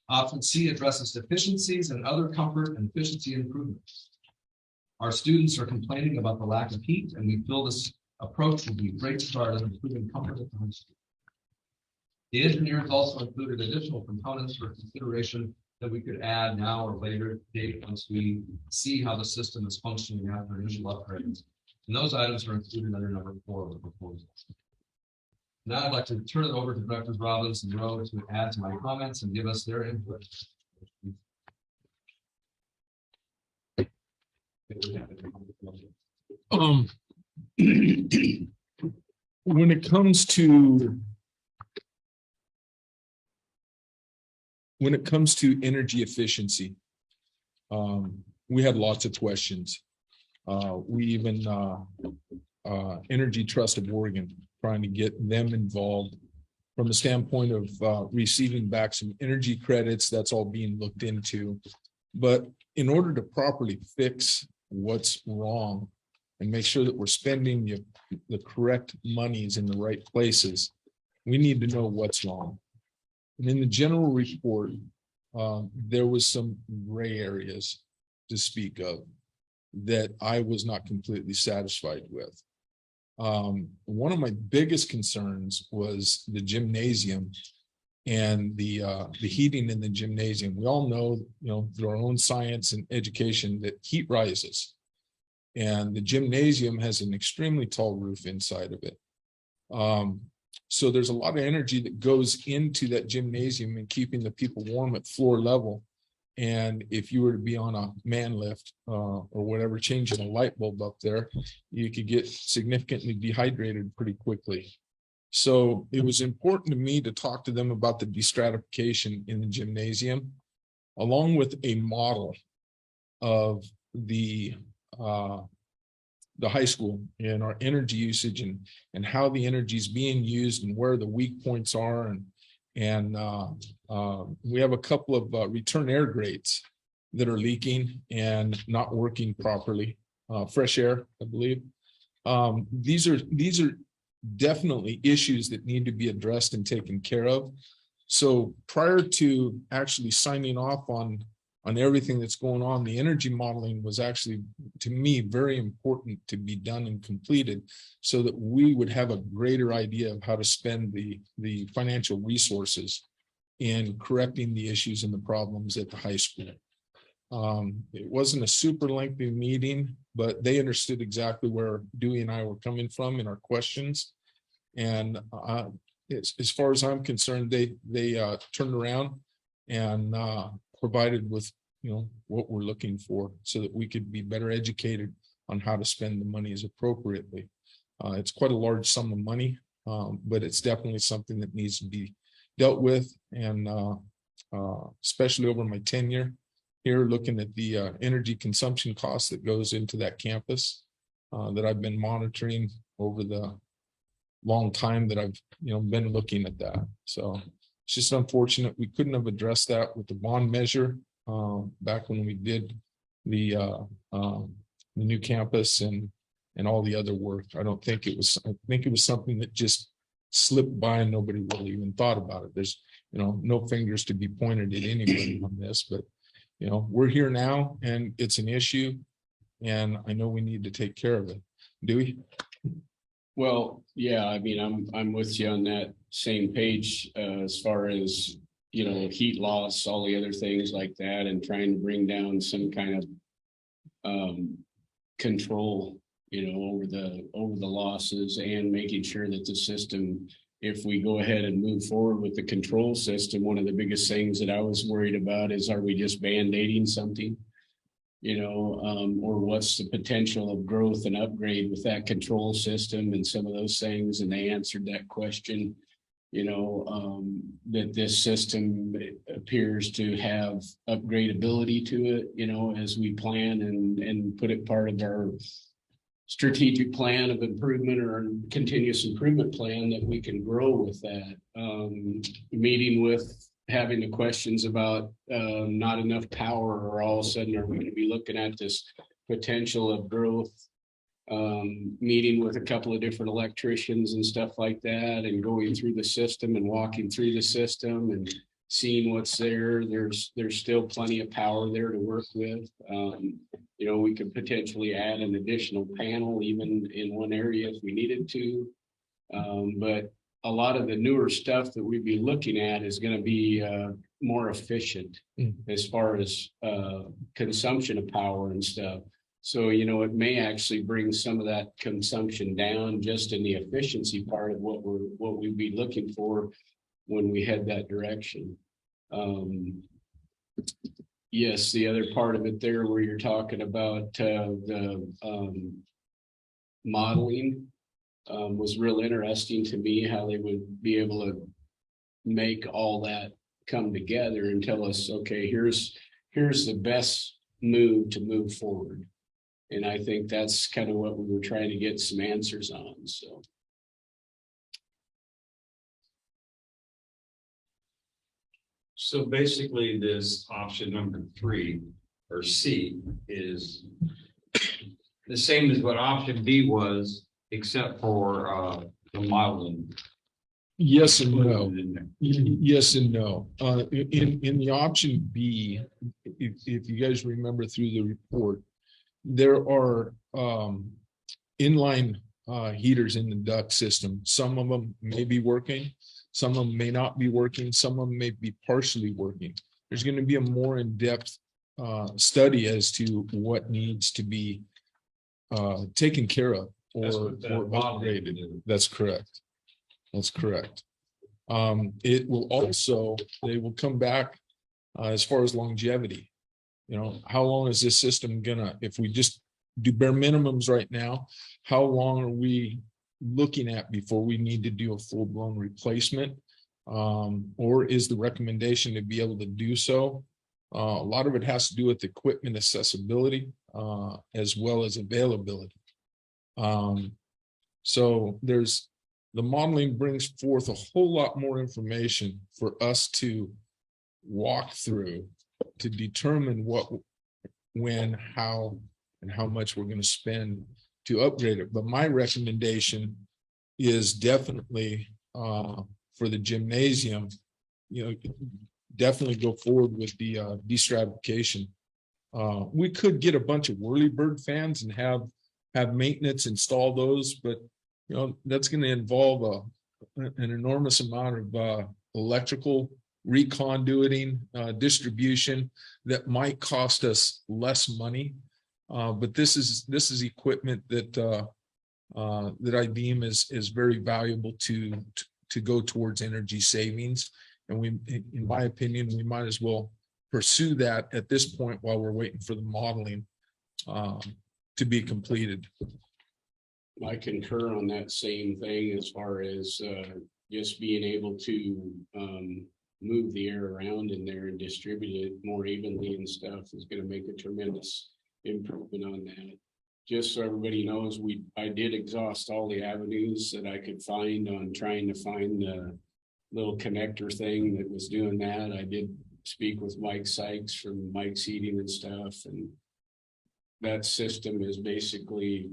Option C addresses deficiencies and other comfort and efficiency improvements. Our students are complaining about the lack of heat, and we feel this approach will be a great start in improving comfort at the high school. The engineers also included additional components for consideration that we could add now or later date once we see how the system is functioning after initial upgrades. And those items are included under number 4 of the proposal. Now I'd like to turn it over to Directors Robbins and Rowe to add to my comments and give us their input. When it comes to energy efficiency, we had lots of questions. We even Energy Trust of Oregon, trying to get them involved from the standpoint of receiving back some energy credits, that's all being looked into. But in order to properly fix what's wrong and make sure that we're spending the correct monies in the right places, we need to know what's wrong. And in the general report, there was some gray areas to speak of that I was not completely satisfied with. One of my biggest concerns was the gymnasium and the heating in the gymnasium. We all know, through our own science and education, that heat rises, and the gymnasium has an extremely tall roof inside of it. So there's a lot of energy that goes into that gymnasium and keeping the people warm at floor level. And if you were to be on a man lift or whatever, changing a light bulb up there, you could get significantly dehydrated pretty quickly. So it was important to me to talk to them about the destratification in the gymnasium, along with a model of the high school and our energy usage and how the energy is being used and where the weak points are. And we have a couple of return air grates that are leaking and not working properly. Fresh air, I believe. These are definitely issues that need to be addressed and taken care of. So prior to actually signing off on everything that's going on, the energy modeling was actually, to me, very important to be done and completed so that we would have a greater idea of how to spend the financial resources in correcting the issues and the problems at the high school. It wasn't a super lengthy meeting, but they understood exactly where Dewey and I were coming from in our questions. And as far as I'm concerned, they turned around and provided with what we're looking for so that we could be better educated on how to spend the monies appropriately. It's quite a large sum of money, but it's definitely something that needs to be dealt with. And especially over my tenure here, looking at the energy consumption cost that goes into that campus that I've been monitoring over the long time that I've been looking at that. So it's just unfortunate we couldn't have addressed that with the bond measure back when we did the new campus and all the other work. I think it was something that just slipped by and nobody really even thought about it. There's no fingers to be pointed at anybody on this, but we're here now and it's an issue and I know we need to take care of it. Dewey? Well, yeah, I mean, I'm with you on that same page as far as, heat loss, all the other things like that, and trying to bring down some kind of control, over the losses, and making sure that the system, if we go ahead and move forward with the control system, one of the biggest things that I was worried about is, are we just band-aiding something? Or what's the potential of growth and upgrade with that control system and some of those things. And they answered that question, that this system appears to have upgradability to it, as we plan and put it part of our strategic plan of improvement or continuous improvement plan, that we can grow with that. Meeting with having the questions about not enough power, or all of a sudden are we going to be looking at this potential of growth, meeting with a couple of different electricians and stuff like that, and going through the system and walking through the system and seeing what's there. There's still plenty of power there to work with. We could potentially add an additional panel even in one area if we needed to, but a lot of the newer stuff that we'd be looking at is going to be more efficient as far as consumption of power and stuff. So, it may actually bring some of that consumption down just in the efficiency part of what we'd be looking for when we head that direction. Yes, the other part of it there where you're talking about the modeling was real interesting to me, how they would be able to make all that come together and tell us, okay, here's the best move to move forward. And I think that's kind of what we were trying to get some answers on. So So basically, this option number 3 or C is the same as what option B was, except for the modeling. Yes and no. included in there. Yes and no. In the option B, if you guys remember through the report, there are inline heaters in the duct system. Some of them may be working, some of them may not be working, some of them may be partially working. There's going to be a more in-depth study as to what needs to be taken care of That's or what the modeling upgraded. is. That's correct. That's correct. It will also, they will come back as far as longevity. You know, how long is this system gonna, if we just do bare minimums right now, how long are we looking at before we need to do a full-blown replacement? Or is the recommendation to be able to do so? A lot of it has to do with equipment accessibility as well as availability. So the modeling brings forth a whole lot more information for us to walk through to determine what, when, how, and how much we're going to spend to upgrade it. But my recommendation is definitely for the gymnasium, you know, definitely go forward with the destratification. We could get a bunch of whirlybird fans and have maintenance install those, but you know, that's going to involve an enormous amount of electrical reconduiting, distribution that might cost us less money. But this is equipment that I deem is very valuable to go towards energy savings. And we, in my opinion, we might as well pursue that at this point while we're waiting for the modeling to be completed. I concur on that same thing as far as just being able to move the air around in there and distribute it more evenly and stuff is going to make a tremendous improvement on that. Just so everybody knows, I did exhaust all the avenues that I could find on trying to find the little connector thing that was doing that. I did speak with Mike Sykes from Mike's Heating and stuff, and that system is basically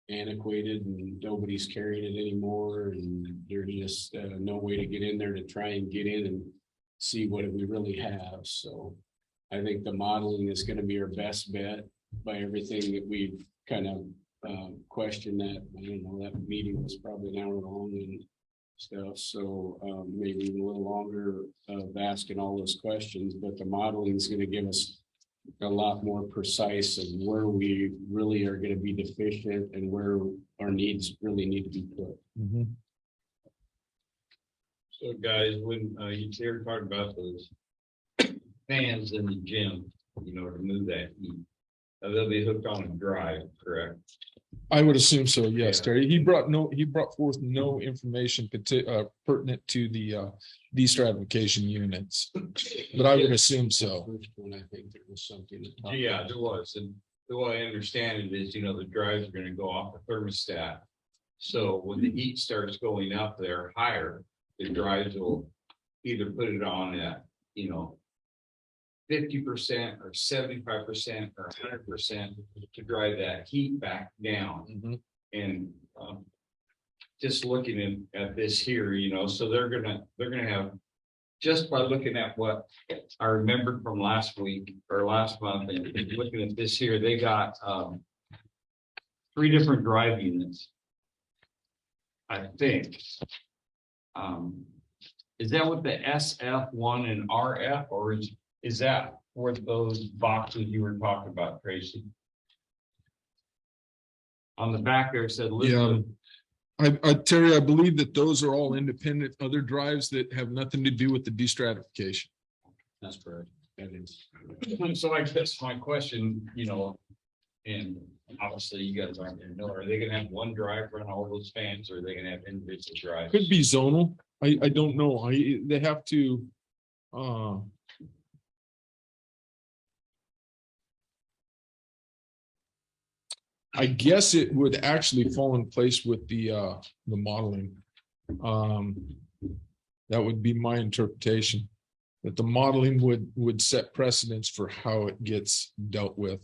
antiquated and nobody's carrying it anymore, and there's just no way to get in there to try and get in and see what we really have. So I think the modeling is going to be our best bet by everything that we've kind of questioned. That, I don't know, that meeting was probably an hour long and stuff, so maybe even a little longer of asking all those questions, but the modeling is going to give us a lot more precise of where we really are going to be deficient and where our needs really need to be put. Mm-hmm. So guys, when you hear talk about those fans in the gym, you know, to move that heat, they'll be hooked on a drive, correct? I would assume so, yes, Yeah. Terry. He brought forth no information pertinent to the destratification units, but I would assume so. First one, I think there was something that Yeah, there was. And the way I understand it is, you know, the drives are going to go off the thermostat. So when the heat starts going up there higher, the drives will either put it on at, you know, 50% or 75% or 100% to drive that heat back down. Mhm. And just looking at this here, you know, so they're gonna have, just by looking at what I remembered from last week or last month, and looking at this here, they got 3 different drive units, I think. Is that what the SF1 and RF, or is that for those boxes you were talking about, Tracy? On the back there it said, Yeah. Terry, I believe that those are all independent other drives that have nothing to do with the destratification. That's correct. That is. So I guess my question, you know, and obviously you guys aren't gonna know, are they gonna have one drive run all those fans, or are they gonna have individual drives? Could be zonal. I don't know. They have to. I guess it would actually fall in place with the modeling. That would be my interpretation. that the modeling would set precedents for how it gets dealt with.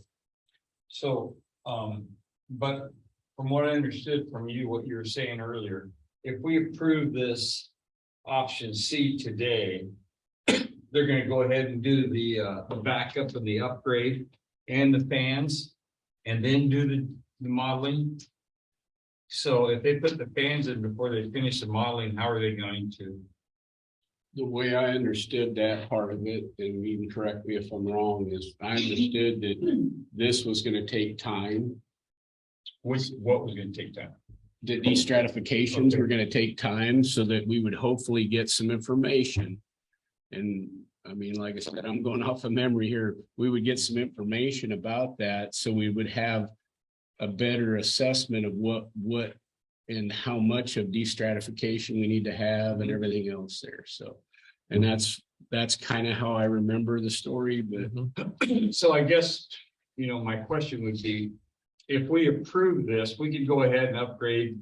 So, but from what I understood from you, what you were saying earlier, if we approve this option C today, they're gonna go ahead and do the backup and the upgrade and the fans, and then do the modeling. So if they put the fans in before they finish the modeling, how are they going to? The way I understood that part of it, and you can correct me if I'm wrong, is I understood that this was gonna take time. What was gonna take time? The destratifications were gonna take time so that we would hopefully get some information. And I mean, like I said, I'm going off of memory here. We would get some information about that, so we would have a better assessment of what and how much of destratification we need to have and everything else there. So, and that's kind of how I remember the story, but So I guess, my question would be, if we approve this, we could go ahead and upgrade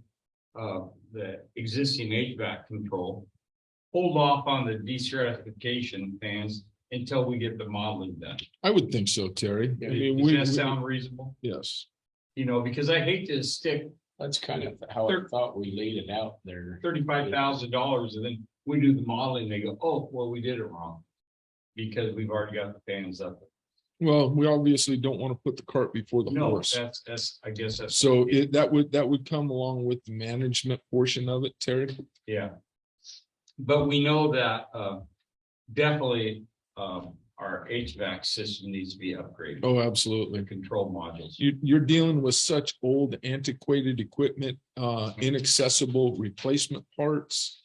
the existing HVAC control. Hold off on the destratification fans until we get the modeling done. I would think so, Terry. I mean, Does that sound reasonable? yes. Because I hate to stick that's kind of how I thought we laid it out there. $35,000 and then we do the modeling, they go, oh, well, we did it wrong. Because we've already got the fans up. Well, we obviously don't want to put the cart before the No, horse. that's, I guess that's. So that would come along with the management portion of it, Terry. Yeah. But we know that definitely our HVAC system needs to be upgraded. Oh, absolutely. The control modules. You're dealing with such old antiquated equipment, inaccessible replacement parts.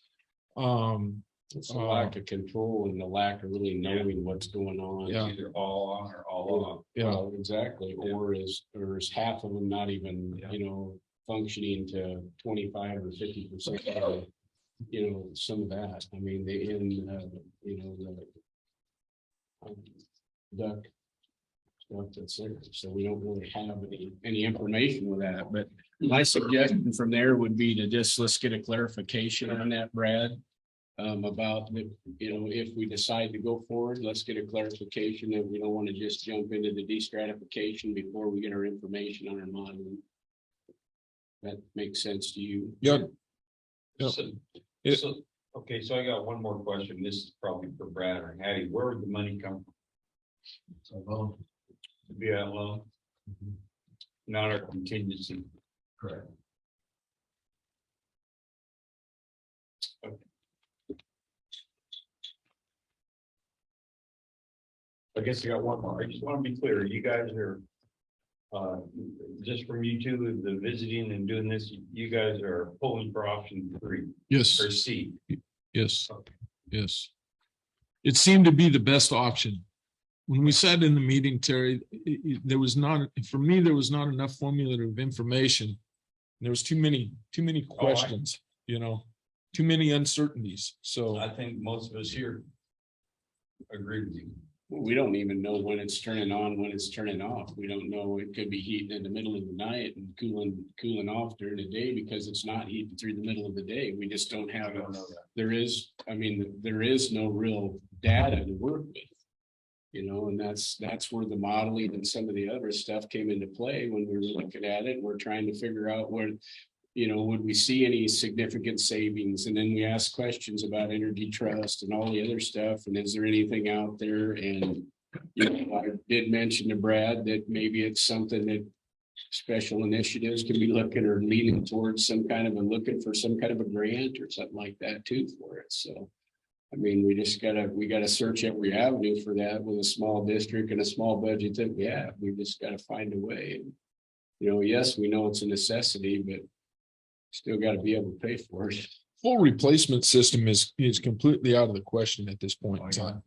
It's a lack of control and the lack of really knowing what's going on. Yeah. Either all on or all off. Yeah. Well, exactly. Or is half of them not even, functioning to 25 or 50%. Some of that. I mean, the duct stuff that's there. So we don't really have any information with that. But my suggestion from there would be to let's get a clarification on that, Brad. About the, if we decide to go forward, let's get a clarification that we don't want to just jump into the destratification before we get our information on our modeling. That makes sense to you? Yep. Yep. Okay, so I got one more question. This is probably for Brad or Hattie. Where would the money come from? To be that loan? Not our contingency. Correct. I guess I got one more. I just want to be clear. You guys are just from you two, the visiting and doing this, you guys are pulling for option 3 Yes. or C. Yes. Okay. Yes. It seemed to be the best option. When we sat in the meeting, Terry, there was not enough formulative information. There was too many questions, too many uncertainties. So I think most of us here agree with you. We don't even know when it's turning on, when it's turning off. We don't know. It could be heating in the middle of the night and cooling off during the day because it's not heating through the middle of the day. We just don't have it. There is no real data to work with. And that's where the modeling and some of the other stuff came into play when we were looking at it. We're trying to figure out where, would we see any significant savings? And then we ask questions about energy trust and all the other stuff. And is there anything out there? And, I did mention to Brad that maybe it's something that special initiatives can be looking or leaning towards looking for some kind of a grant or something like that too for it. So, I mean, we gotta search every avenue for that with a small district and a small budget that we have. We just gotta find a way. And, yes, we know it's a necessity, but still got to be able to pay for it. full replacement system is completely out of the question at this point in time.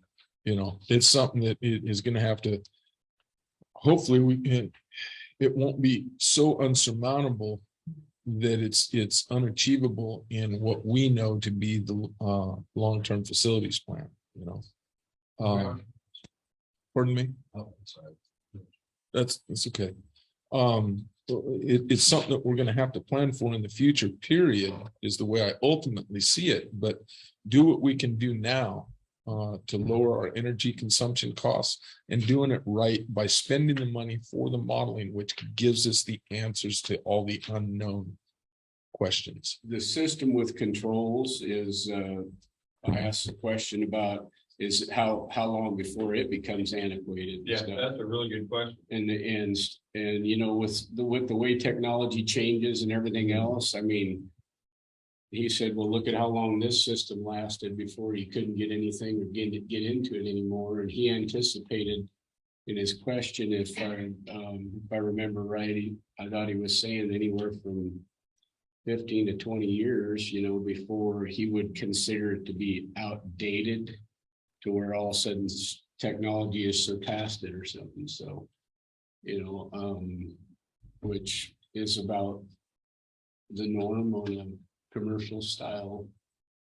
It's something that is going to have to, hopefully it won't be so unsurmountable that it's unachievable in what we know to be the long-term facilities plan, pardon me? Oh, sorry. That's okay. It's something that we're going to have to plan for in the future, period, is the way I ultimately see it. But do what we can do now to lower our energy consumption costs and doing it right by spending the money for the modeling, which gives us the answers to all the unknown questions. The system with controls is, I asked the question about, is how long before it becomes antiquated? and Yeah, stuff. that's a really good question. And you know, with the way technology changes and everything else, I mean, he said, well, look at how long this system lasted before you couldn't get anything or get into it anymore. And he anticipated in his question, if I remember right, I thought he was saying anywhere from 15 to 20 years, you know, before he would consider it to be outdated to where all of a sudden technology has surpassed it or something. So, you know, which is about the norm on a commercial style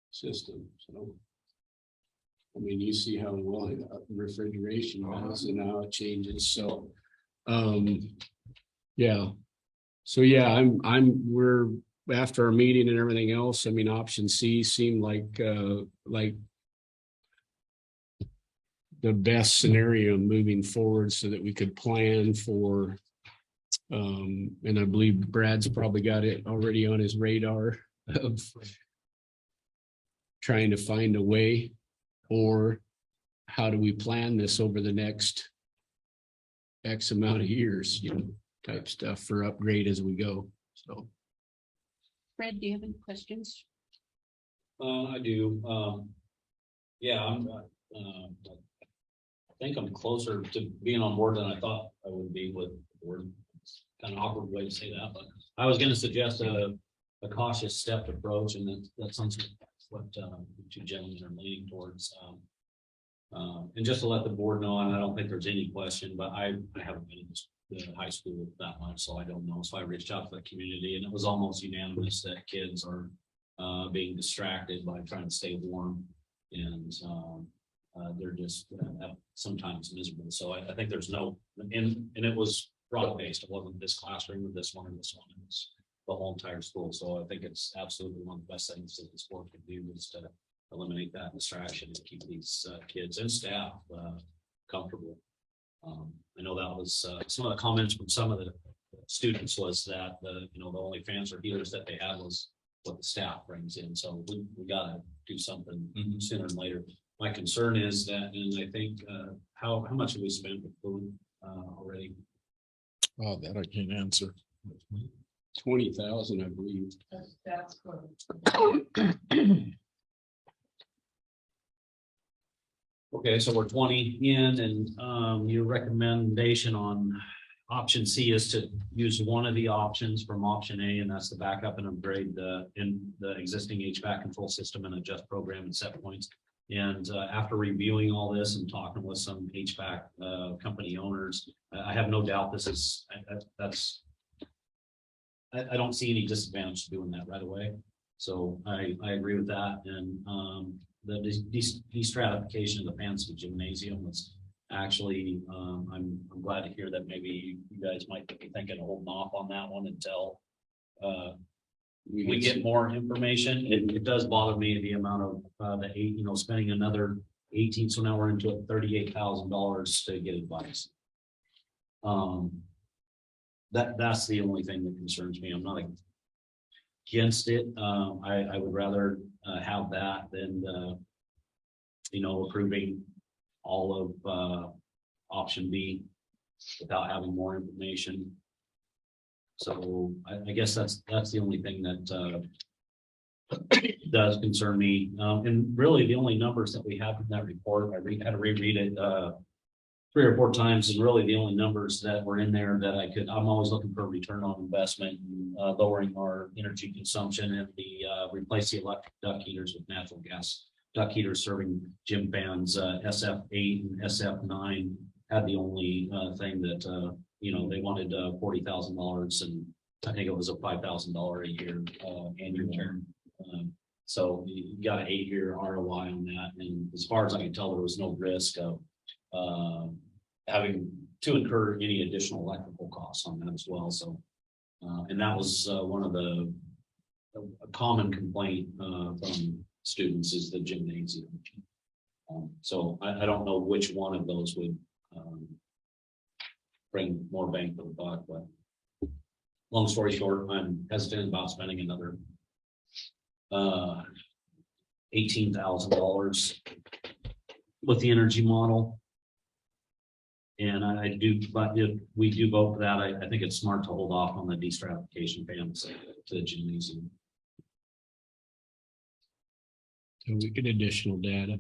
system. So, I mean, you see how well refrigeration does and how it changes. So, yeah. So yeah, we're after our meeting and everything else. I mean, option C seemed like the best scenario moving forward so that we could plan for, and I believe Brad's probably got it already on his radar of trying to find a way, or how do we plan this over the next X amount of years, you know, type stuff for upgrade as we go. So. Fred, do you have any questions? I do. Yeah, I think I'm closer to being on board than I thought I would be with the board. It's kind of awkward way to say that, but I was going to suggest a cautious stepped approach, and that sounds like what the two gentlemen are leaning towards. And just to let the board know, and I don't think there's any question, but I haven't been in the high school that much, so I don't know. So I reached out to the community, and it was almost unanimous that kids are being distracted by trying to stay warm, and they're just sometimes miserable. So I think there's no, and it was broad based. It wasn't this classroom or this one or this one. It was the whole entire school. So I think it's absolutely one of the best things that the sport can do is to eliminate that distraction and keep these kids and staff comfortable. I know that was some of the comments from some of the students was that the only fans or heaters that they had was what the staff brings in. So we got to do something sooner than later. My concern is that, and I think how much have we spent with food already? Oh, that I can't answer. 20,000, I believe. That's good. Okay, so we're 20 in, and your recommendation on option C is to use one of the options from option A, and that's the backup and upgrade in the existing HVAC control system and adjust program and set points. And after reviewing all this and talking with some HVAC company owners, I have no doubt this is I don't see any disadvantage to doing that right away. So I agree with that. And the de-stratification of the fancy gymnasium was actually, I'm glad to hear that maybe you guys might be thinking of holding off on that one until we get more information. It does bother me the amount of the 8, spending another 18. So now we're into $38,000 to get advice. That's the only thing that concerns me. I'm not against it. I would rather have that than approving all of option B without having more information. So I guess that's the only thing that does concern me. And really the only numbers that we have in that report, I had to reread it 3 or 4 times, and really the only numbers that were in there that I'm always looking for a return on investment, lowering our energy consumption, and replace the electric duct heaters with natural gas duct heaters serving gym fans. SF8 and SF9 had the only thing that they wanted $40,000, and I think it was a $5,000 a year annual term. So you got an 8-year ROI on that, and as far as I can tell, there was no risk of having to incur any additional electrical costs on that as well. So, and that was one of a common complaint from students is the gymnasium. So I don't know which one of those would, bring more bang for the buck, but long story short, I'm hesitant about spending another $18,000 with the energy model. And I do, but if we do vote for that, I think it's smart to hold off on the destratification fans to the gymnasium. So we get additional data.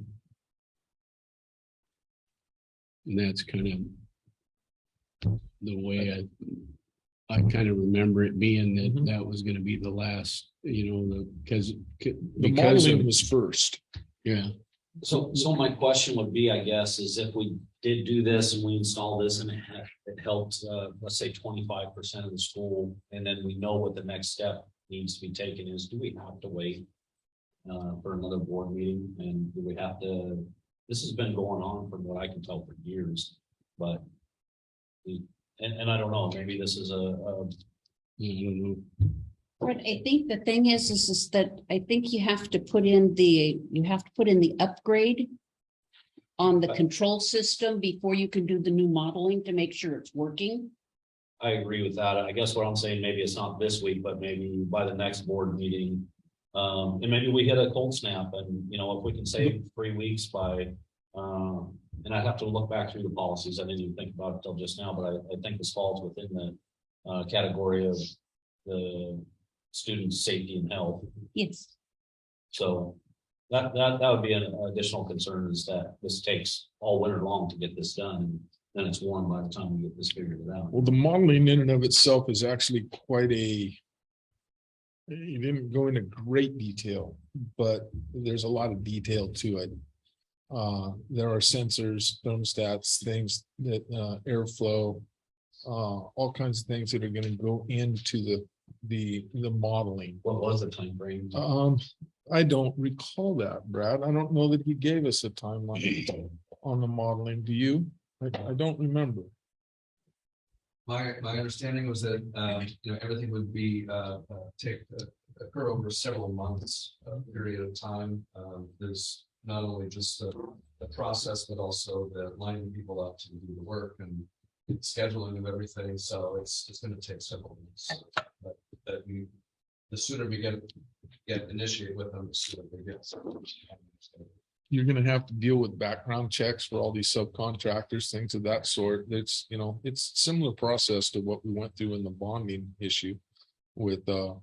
And that's kind of the way I kind of remember it being that that was gonna be the last, because The because modeling of, was first. yeah, So my question would be, I guess, is if we did do this and we install this and it helped, let's say 25% of the school, and then we know what the next step needs to be taken is, do we have to wait for another board meeting? And do we have to, this has been going on from what I can tell for years, but and I don't know, maybe this is I don't know. But I think the thing is that I think you have to put in the upgrade on the control system before you can do the new modeling to make sure it's working. I agree with that. I guess what I'm saying, maybe it's not this week, but maybe by the next board meeting. And maybe we hit a cold snap and, if we can save 3 weeks by, and I have to look back through the policies. I didn't even think about it till just now, but I think this falls within the category of the students' safety and health. Yes. So that would be an additional concern, is that this takes all winter long to get this done. And then it's warm by the time we get this figured out. Well, the modeling in and of itself is actually you didn't go into great detail, but there's a lot of detail to it. There are sensors, thermostats, things that, airflow, all kinds of things that are gonna go into the modeling. What was the time frame? I don't recall that, Brad. I don't know that he gave us a timeline on the modeling. Do you? I don't remember. My understanding was that, everything would be, occur over several months, period of time. There's not only just the process, but also the lining people up to do the work and scheduling of everything. So it's going to take several months. But the sooner we get initiated with them, the sooner we get. You're gonna have to deal with background checks for all these subcontractors, things of that sort. It's, it's similar process to what we went through in the bonding issue with our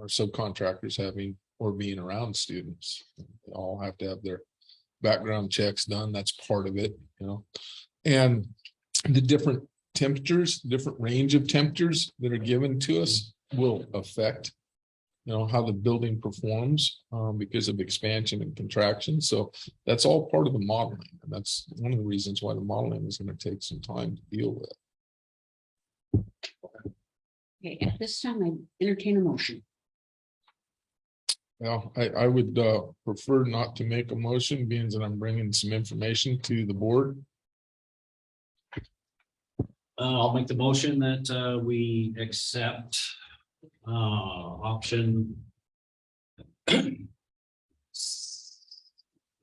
subcontractors having or being around students. They all have to have their background checks done. That's part of it, and the different temperatures, different range of temperatures that are given to us will affect how the building performs because of expansion and contraction. So that's all part of the modeling. And that's one of the reasons why the modeling is going to take some time to deal with. Okay, at this time, I entertain a motion. Well, I would prefer not to make a motion, being that I'm bringing some information to the board. I'll make the motion that we accept option. And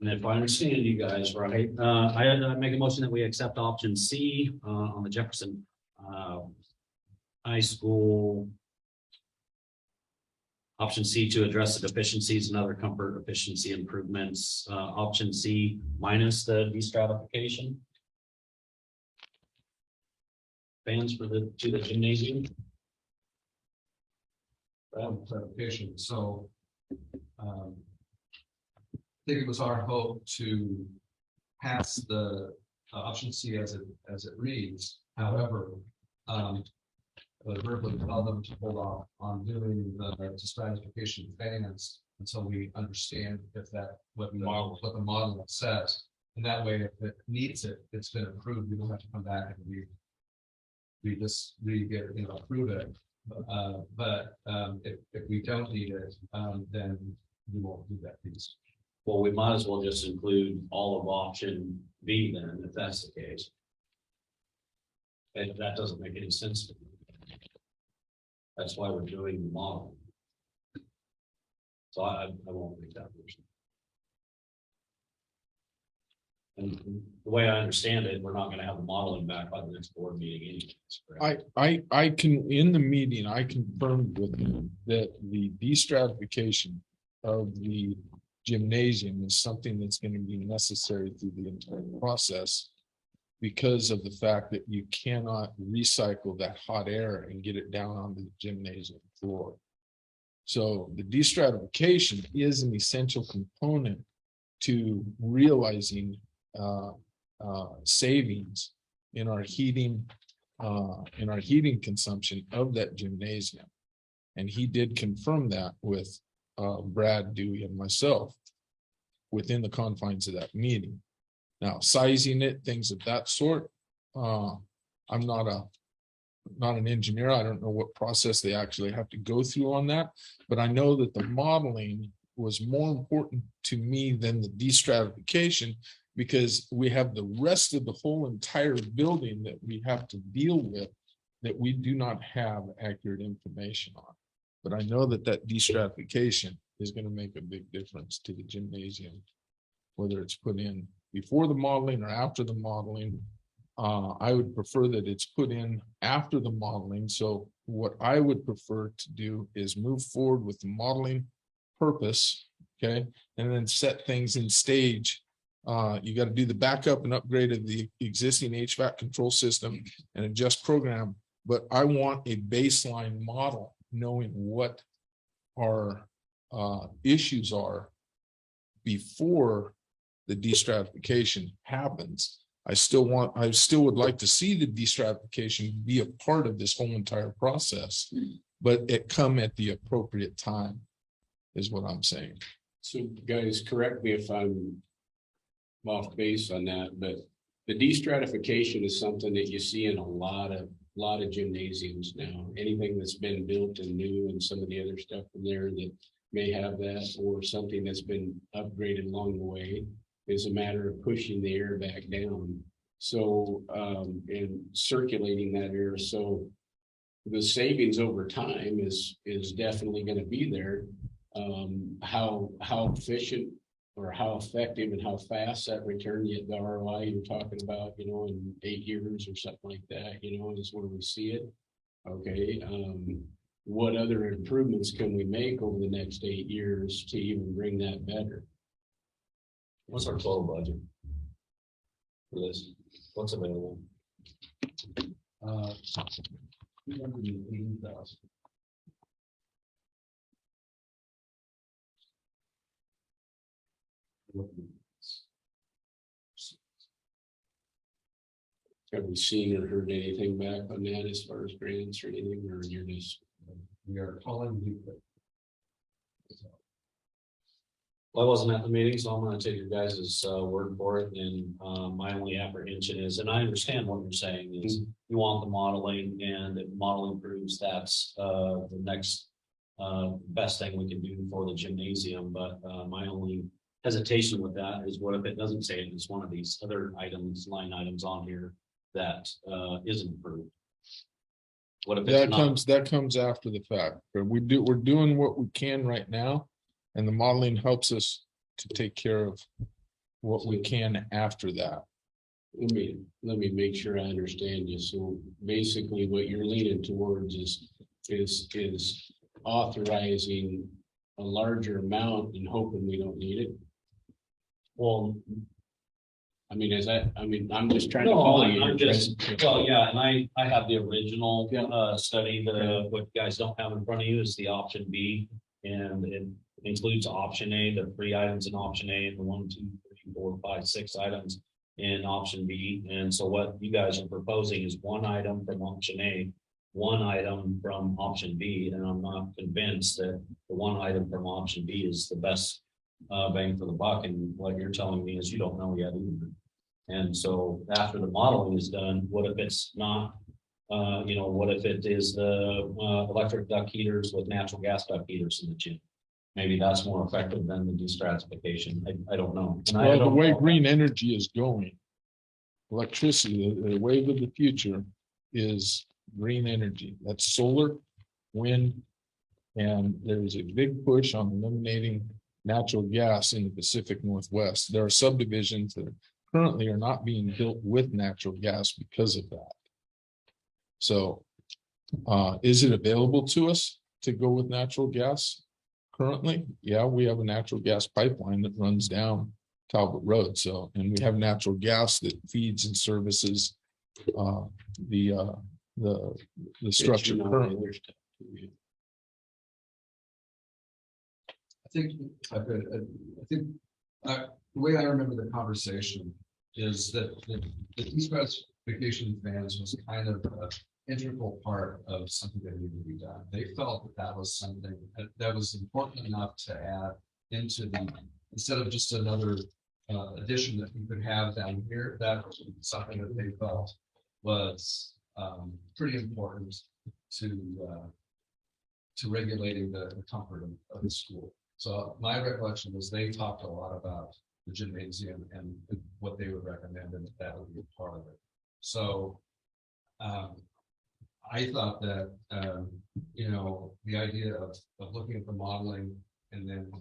if I understand you guys right, I make a motion that we accept option C on the Jefferson High School. Option C to address the deficiencies and other comfort efficiency improvements. Option C minus the destratification. Fans to the gymnasium. Clarification. So I think it was our hope to pass the option C as it reads. However, verbally tell them to hold off on doing the destratification fans until we understand what the model says. And that way, if it needs it, it's been approved. We don't have to come back and approve it. But if we don't need it, then we won't do that piece. Well, we might as well just include all of option B then, if that's the case. And that doesn't make any sense to me. That's why we're doing the model. So I won't make that motion. And the way I understand it, we're not gonna have the modeling back by the next board meeting anyways. correct? I can, in the meeting, I confirmed with him that the de-stratification of the gymnasium is something that's going to be necessary through the entire process because of the fact that you cannot recycle that hot air and get it down onto the gymnasium floor. So the de-stratification is an essential component to realizing savings in our heating consumption of that gymnasium. And he did confirm that with Brad, Dewey, and myself within the confines of that meeting. Now, sizing it, things of that sort, I'm not an engineer. I don't know what process they actually have to go through on that, but I know that the modeling was more important to me than the de-stratification because we have the rest of the whole entire building that we have to deal with that we do not have accurate information on. But I know that that de-stratification is going to make a big difference to the gymnasium, whether it's put in before the modeling or after the modeling. I would prefer that it's put in after the modeling. So what I would prefer to do is move forward with the modeling purpose, okay, and then set things in stage. You got to do the backup and upgrade of the existing HVAC control system and adjust program. But I want a baseline model, knowing what our issues are before the de-stratification happens. I still would like to see the de-stratification be a part of this whole entire process, but it come at the appropriate time, is what I'm saying. So guys, correct me if I'm off base on that, but the de-stratification is something that you see in a lot of gymnasiums now. Anything that's been built and new and some of the other stuff from there that may have that, or something that's been upgraded along the way, is a matter of pushing the air back down. So and circulating that air. So the savings over time is definitely going to be there. How efficient or how effective and how fast that return, the ROI you're talking about, in 8 years or something like that, is where we see it. Okay. What other improvements can we make over the next 8 years to even bring that better? What's our total budget for this? What's available? 280,000. Have we seen or heard anything back on that as far as grants or anything, or you're just? We are calling you. Well, I wasn't at the meeting, so I'm gonna take your guys' word for it, and my only apprehension is, and I understand what you're saying, is you want the modeling, and if modeling proves that's the next best thing we can do for the gymnasium, but my only hesitation with that is, what if it doesn't say it? It's one of these other items, line items on here that isn't approved. What if it's not? That comes after the fact, but we're doing what we can right now, and the modeling helps us to take care of what we can after that. Let me make sure I understand you. So basically what you're leaning towards is authorizing a larger amount and hoping we don't need it. Well, I'm just trying to no, follow you. I'm just, well, yeah, and I have the original Yeah. study that what you guys don't have in front of you is the option B, and it includes option A, the 3 items in option A, and the 1, 2, 3, 4, 5, 6 items in option B. And so what you guys are proposing is 1 item from option A, 1 item from option B, and I'm not convinced that the 1 item from option B is the best bang for the buck. And what you're telling me is you don't know yet either. And so after the modeling is done, what if it's not? What if it is the electric duct heaters with natural gas duct heaters in the gym? Maybe that's more effective than the de-stratification. I don't know. And Well, the way green energy is going, electricity, the wave of the future is green energy. That's solar, wind, and there's a big push on eliminating natural gas in the Pacific Northwest. There are subdivisions that are currently are not being built with natural gas because of that. So is it available to us to go with natural gas? Currently, yeah, we have a natural gas pipeline that runs down Talbot Road. So, and we have natural gas that feeds and services the structure currently. I think, the way I remember the conversation is that the east west vacation plans was kind of an integral part of something that needed to be done. They felt that that was something that was important enough to add into the, instead of just another addition that we could have down here, that was something that they felt was pretty important to regulating the comfort of the school. So my recollection was they talked a lot about the gymnasium and what they would recommend, and that would be a part of it. So I thought that the idea of looking at the modeling and then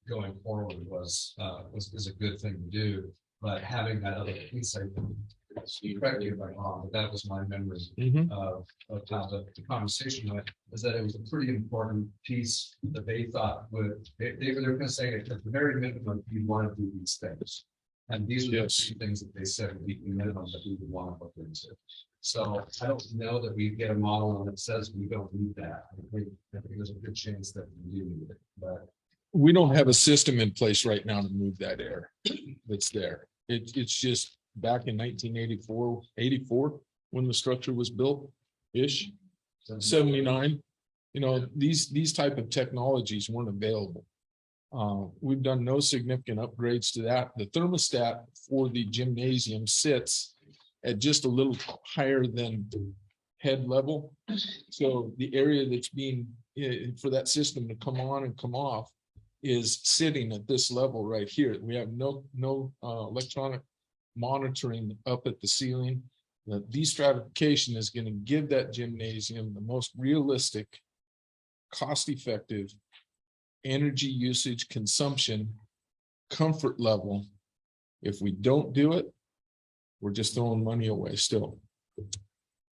going forward is a good thing to do. But having that other piece, I think, correct me if I'm wrong, but that was my memory of how the conversation went, is that it was a pretty important piece that they thought would, they were going to say at the very minimum, you want to do these things. And these are the two things that they said would be the minimum that we would want to look into. So I don't know that we get a model that says we don't need that. I think there's a good chance that we do need it, but We don't have a system in place right now to move that air that's there. It's just back in 1984, when the structure was built ish, 79, these type of technologies weren't available. We've done no significant upgrades to that. The thermostat for the gymnasium sits at just a little higher than head level. So the area that's being, for that system to come on and come off is sitting at this level right here. We have no electronic monitoring up at the ceiling. The destratification is going to give that gymnasium the most realistic, cost-effective energy usage, consumption, comfort level. If we don't do it, we're just throwing money away still,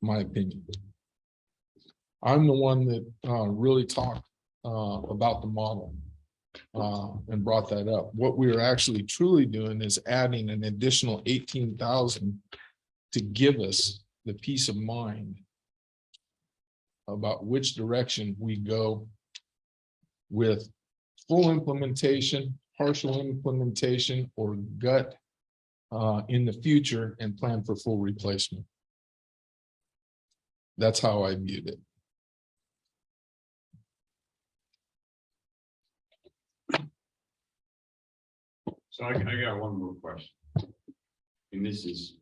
my opinion. I'm the one that really talked about the model and brought that up. What we are actually truly doing is adding an additional 18,000 to give us the peace of mind about which direction we go with full implementation, partial implementation, or gut in the future, and plan for full replacement. That's how I viewed it. So I got one more question. And this is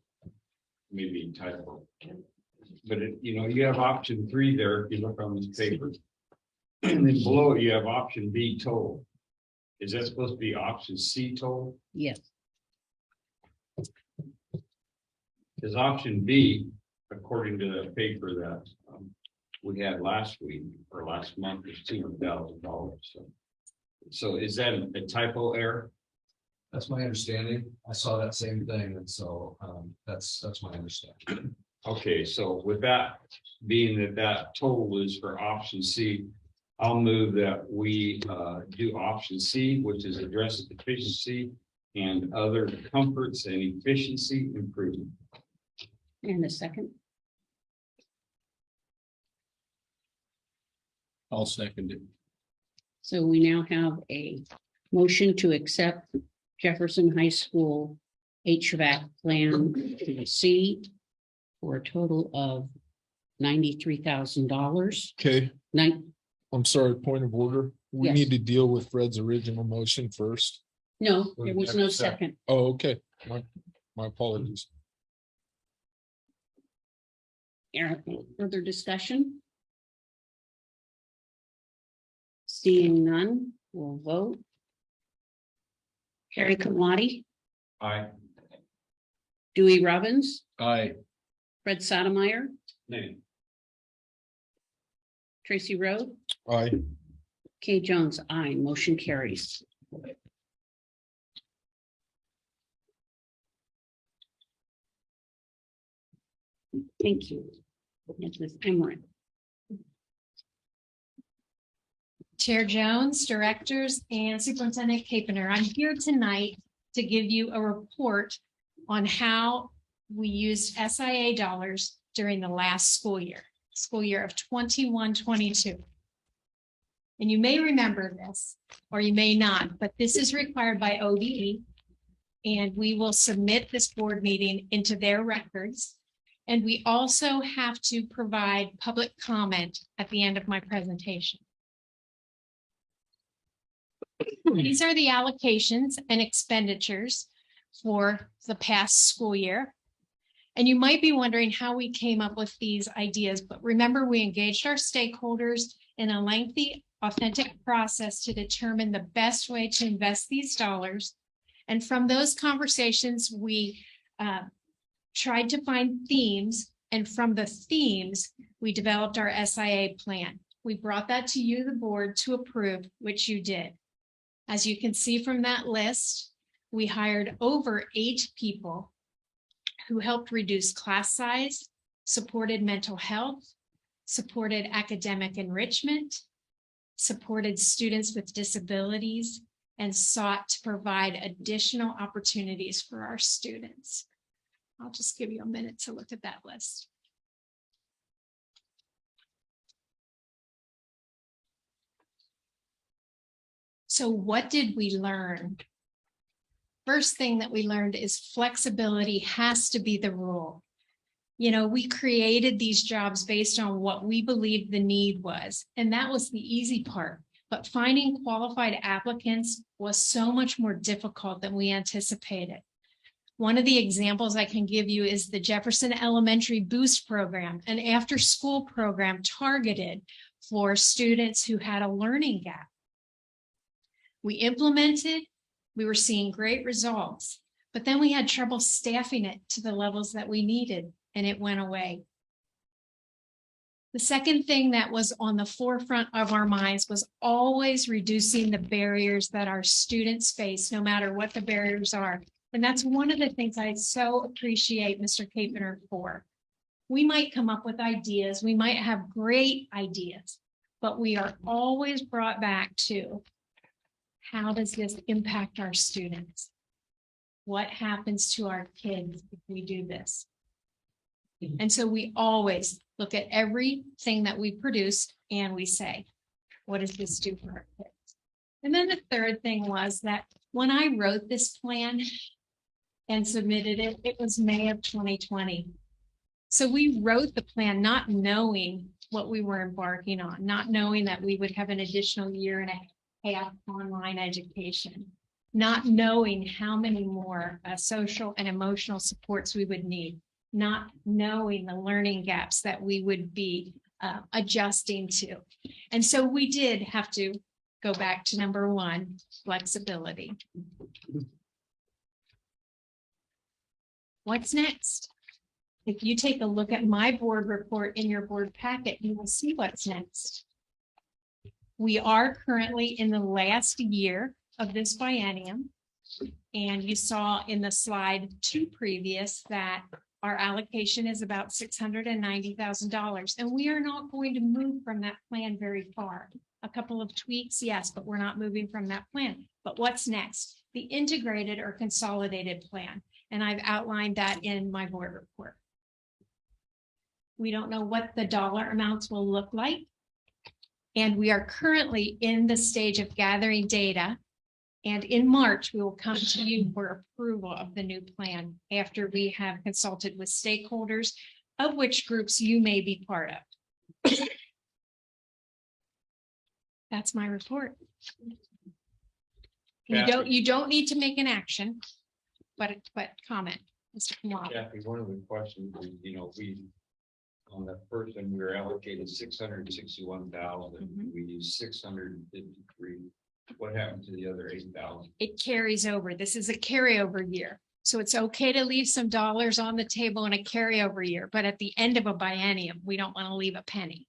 maybe a typo. But you have option 3 there, if you look on this paper. And then below you have option B total. Is that supposed to be option C total? Yes. Because option B, according to the paper that we had last week or last month, is $200,000. So is that a typo error? that's my understanding. I saw that same thing, and so that's my understanding. Okay, so with that being that total is for option C, I'll move that we do option C, which is address efficiency and other comforts and efficiency improvement. And a second. I'll second it. So we now have a motion to accept Jefferson High School HVAC plan C for a total of $93,000. Okay, I'm sorry, point of order. We Yes. need to deal with Fred's original motion first. No, there was no second. Oh, okay. My apologies. Further discussion? Seeing none, we'll vote. Harry Kamadi, Aye. Dewey Robbins, Aye. Fred Sotomayor, Nay. Tracy Rowe, Aye. Kay Jones, aye. Motion carries. Thank you. Mrs. Emmerich. Chair Jones, directors, and Superintendent Capener. I'm here tonight to give you a report on how we used SIA dollars during the last school year of 21-22. And you may remember this, or you may not, but this is required by ODE. And we will submit this board meeting into their records. And we also have to provide public comment at the end of my presentation. These are the allocations and expenditures for the past school year. And you might be wondering how we came up with these ideas, but remember, we engaged our stakeholders in a lengthy, authentic process to determine the best way to invest these dollars. And from those conversations, we tried to find themes, and from the themes, we developed our SIA plan. We brought that to you, the board, to approve, which you did. As you can see from that list, we hired over 8 people who helped reduce class size, supported mental health, supported academic enrichment, supported students with disabilities, and sought to provide additional opportunities for our students. I'll just give you a minute to look at that list. So what did we learn? First thing that we learned is flexibility has to be the rule. You know, we created these jobs based on what we believed the need was, and that was the easy part. But finding qualified applicants was so much more difficult than we anticipated. One of the examples I can give you is the Jefferson Elementary Boost Program, an after-school program targeted for students who had a learning gap. We implemented, we were seeing great results, but then we had trouble staffing it to the levels that we needed, and it went away. The second thing that was on the forefront of our minds was always reducing the barriers that our students face, no matter what the barriers are. And that's one of the things I so appreciate Mr. Capener for. We might come up with ideas, we might have great ideas, but we are always brought back to how does this impact our students? What happens to our kids if we do this? And so we always look at everything that we produce and we say, what does this do for our kids? And then the third thing was that when I wrote this plan and submitted it, it was May of 2020. So we wrote the plan not knowing what we were embarking on, not knowing that we would have an additional year and a half online education, not knowing how many more social and emotional supports we would need, not knowing the learning gaps that we would be adjusting to. And so we did have to go back to number one, flexibility. What's next? If you take a look at my board report in your board packet, you will see what's next. We are currently in the last year of this biennium. And you saw in the slide 2 previous that our allocation is about $690,000. And we are not going to move from that plan very far. A couple of tweaks, yes, but we're not moving from that plan. But what's next? The integrated or consolidated plan. And I've outlined that in my board report. We don't know what the dollar amounts will look like. And we are currently in the stage of gathering data. And in March, we will come to you for approval of the new plan after we have consulted with stakeholders, of which groups you may be part of. That's my report. You don't need to make an action, but comment, Mr. Kamala. Kathy, one of the questions is, we, on the first one, we were allocated 661,000. We used 653. What happened to the other 8,000? It carries over. This is a carryover year. So it's okay to leave some dollars on the table in a carryover year, but at the end of a biennium, we don't want to leave a penny.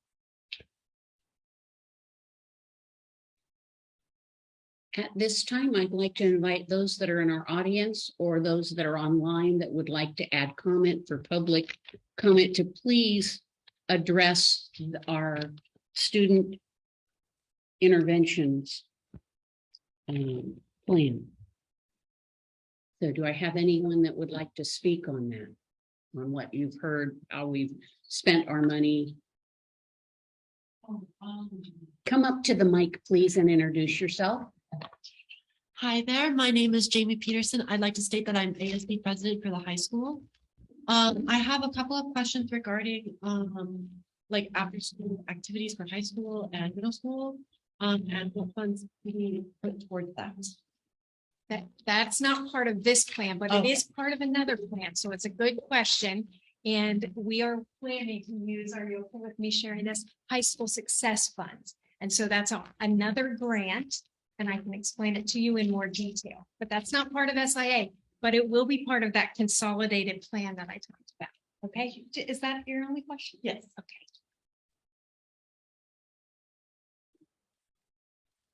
At this time, I'd like to invite those that are in our audience or those that are online that would like to add comment for public comment to please address our student interventions plan. So do I have anyone that would like to speak on that? On what you've heard, how we've spent our money? Come up to the mic, please, and introduce yourself. Hi there, my name is Jamie Peterson. I'd like to state that I'm ASB president for the high school. I have a couple of questions regarding like after school activities for high school and middle school. And what funds we put towards that. That's not part of this plan, but it is part of another plan. So it's a good question. And we are planning to use, are you okay with me sharing this? High school success funds. And so that's another grant. And I can explain it to you in more detail, but that's not part of SIA, but it will be part of that consolidated plan that I talked about. Okay, is that your only question? Yes. Okay.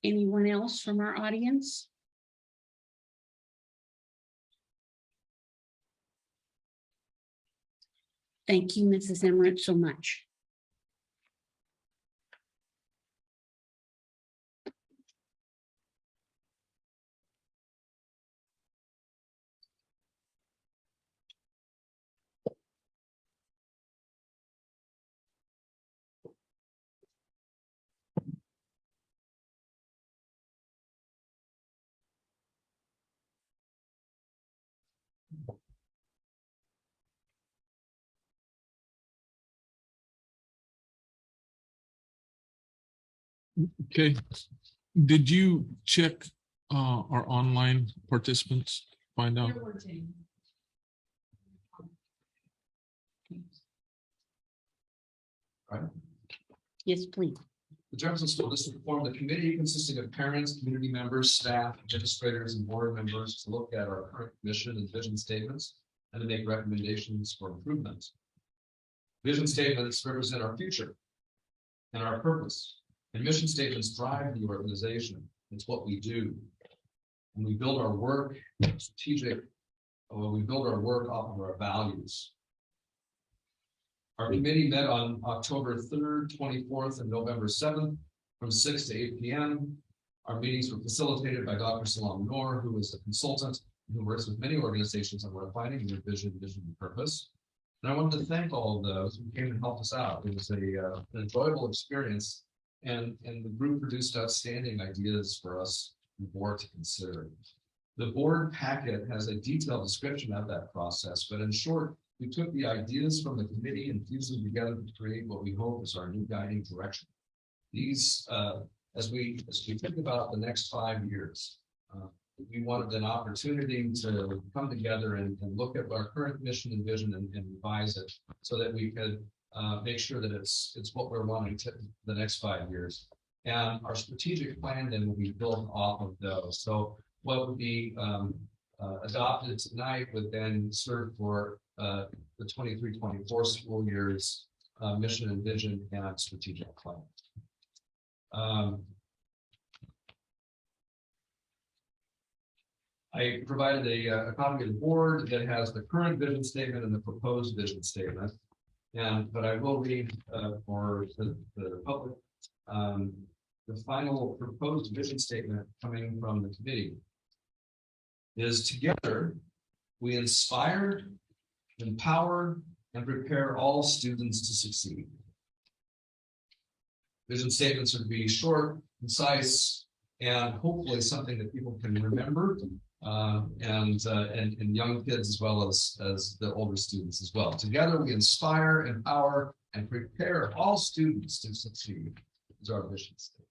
Anyone else from our audience? Thank you, Mrs. Emmerich, so much. Okay, did you check our online participants, find out? Yes, please. The Jefferson School District formed a committee consisting of parents, community members, staff, administrators, and board members to look at our current mission and vision statements and to make recommendations for improvement. Vision statements represent our future and our purpose, and mission statements drive the organization. It's what we do. And we build our work we build our work off of our values. Our committee met on October 3rd, 24th, and November 7th from 6 to 8 p.m. Our meetings were facilitated by Dr. Salam Noor, who is a consultant who works with many organizations on refining their vision, and purpose. And I wanted to thank all of those who came and helped us out. It was an enjoyable experience, and the group produced outstanding ideas for us, the board, to consider. The board packet has a detailed description of that process, but in short, we took the ideas from the committee and fused them together to create what we hope is our new guiding direction. These, as we think about the next 5 years, we wanted an opportunity to come together and look at our current mission and vision and revise it so that we could make sure that it's what we're wanting to the next 5 years. And our strategic plan then will be built off of those. So what would be adopted tonight would then serve for the 23-24 school year's mission and vision and strategic plan. I provided a copy of the board that has the current vision statement and the proposed vision statement. But I will read for the public the final proposed vision statement coming from the committee is: together we inspire, empower, and prepare all students to succeed. Vision statements would be short, concise, and hopefully something that people can remember, and young kids as well as the older students as well. Together we inspire, empower, and prepare all students to succeed is our vision statement.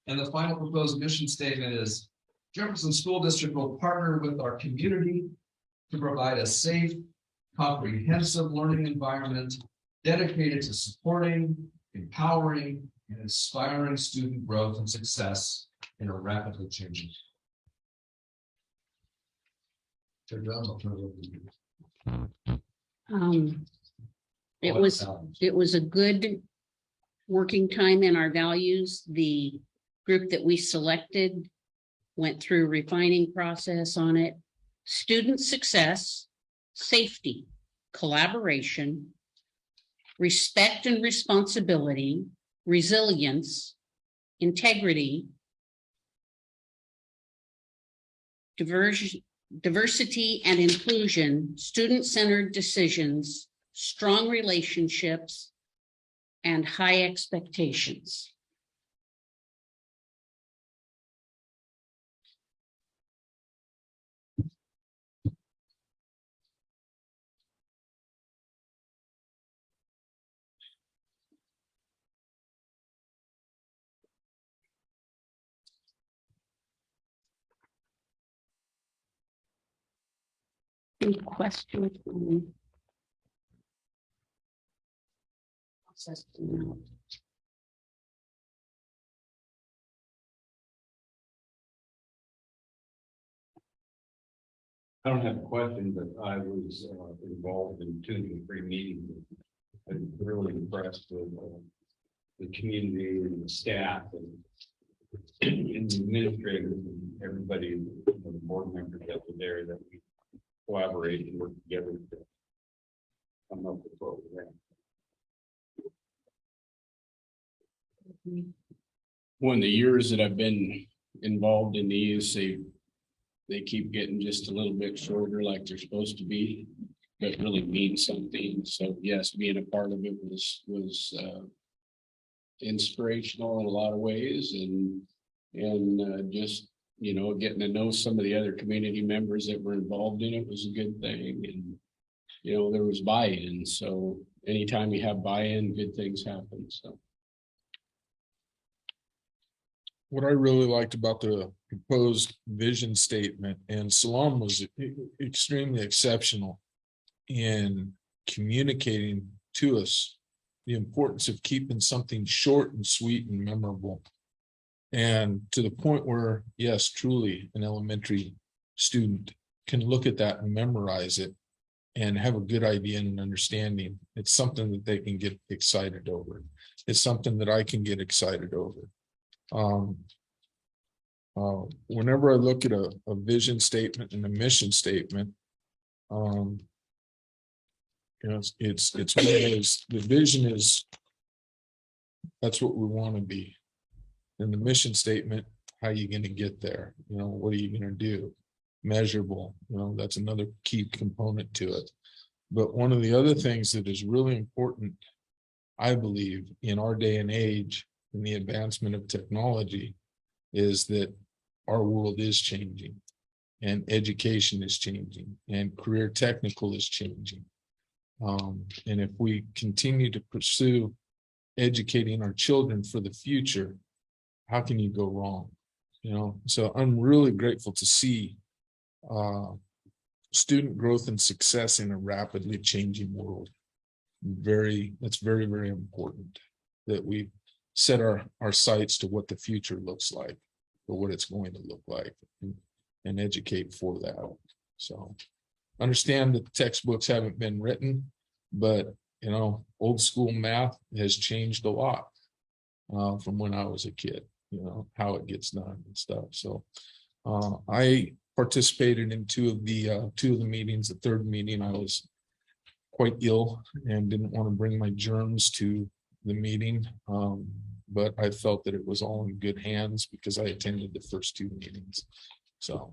And the final proposed mission statement is: Jefferson School District will partner with our community to provide a safe, comprehensive learning environment dedicated to supporting, empowering, and inspiring student growth and success in a rapidly changing. It was a good working time in our values. The group that we selected went through a refining process on it. Student success, safety, collaboration, respect and responsibility, resilience, integrity, diversity and inclusion, student-centered decisions, strong relationships, and high expectations. Any questions? I don't have a question, but I was involved in 2 to 3 meetings. I'm really impressed with the community and the staff and the administrators and everybody, the board members that were there, that we collaborate and work together to come up with what we're doing. One of the years that I've been involved in these, they keep getting just a little bit shorter like they're supposed to be, but really mean something. So yes, being a part of it was inspirational in a lot of ways, and just, you know, getting to know some of the other community members that were involved in it was a good thing. And, you know, there was buy-in. So anytime you have buy-in, good things happen. So. What I really liked about the proposed vision statement, and Salam was extremely exceptional in communicating to us the importance of keeping something short and sweet and memorable. And to the point where, yes, truly an elementary student can look at that and memorize it and have a good idea and an understanding. It's something that they can get excited over. It's something that I can get excited over. Whenever I look at a vision statement and a mission statement, you know, it's one of those, the vision is, that's what we want to be. And the mission statement, how are you going to get there? You know, what are you going to do? Measurable, you know, that's another key component to it. But one of the other things that is really important, I believe, in our day and age, in the advancement of technology, is that our world is changing, and education is changing, and career technical is changing. And if we continue to pursue educating our children for the future, how can you go wrong? You know, so I'm really grateful to see student growth and success in a rapidly changing world. That's very, very important that we set our sights to what the future looks like, or what it's going to look like, and educate for that. So understand that the textbooks haven't been written, but, you know, old school math has changed a lot from when I was a kid, you know, how it gets done and stuff. So I participated in two of the meetings. The third meeting, I was quite ill and didn't want to bring my germs to the meeting. But I felt that it was all in good hands because I attended the first 2 meetings. So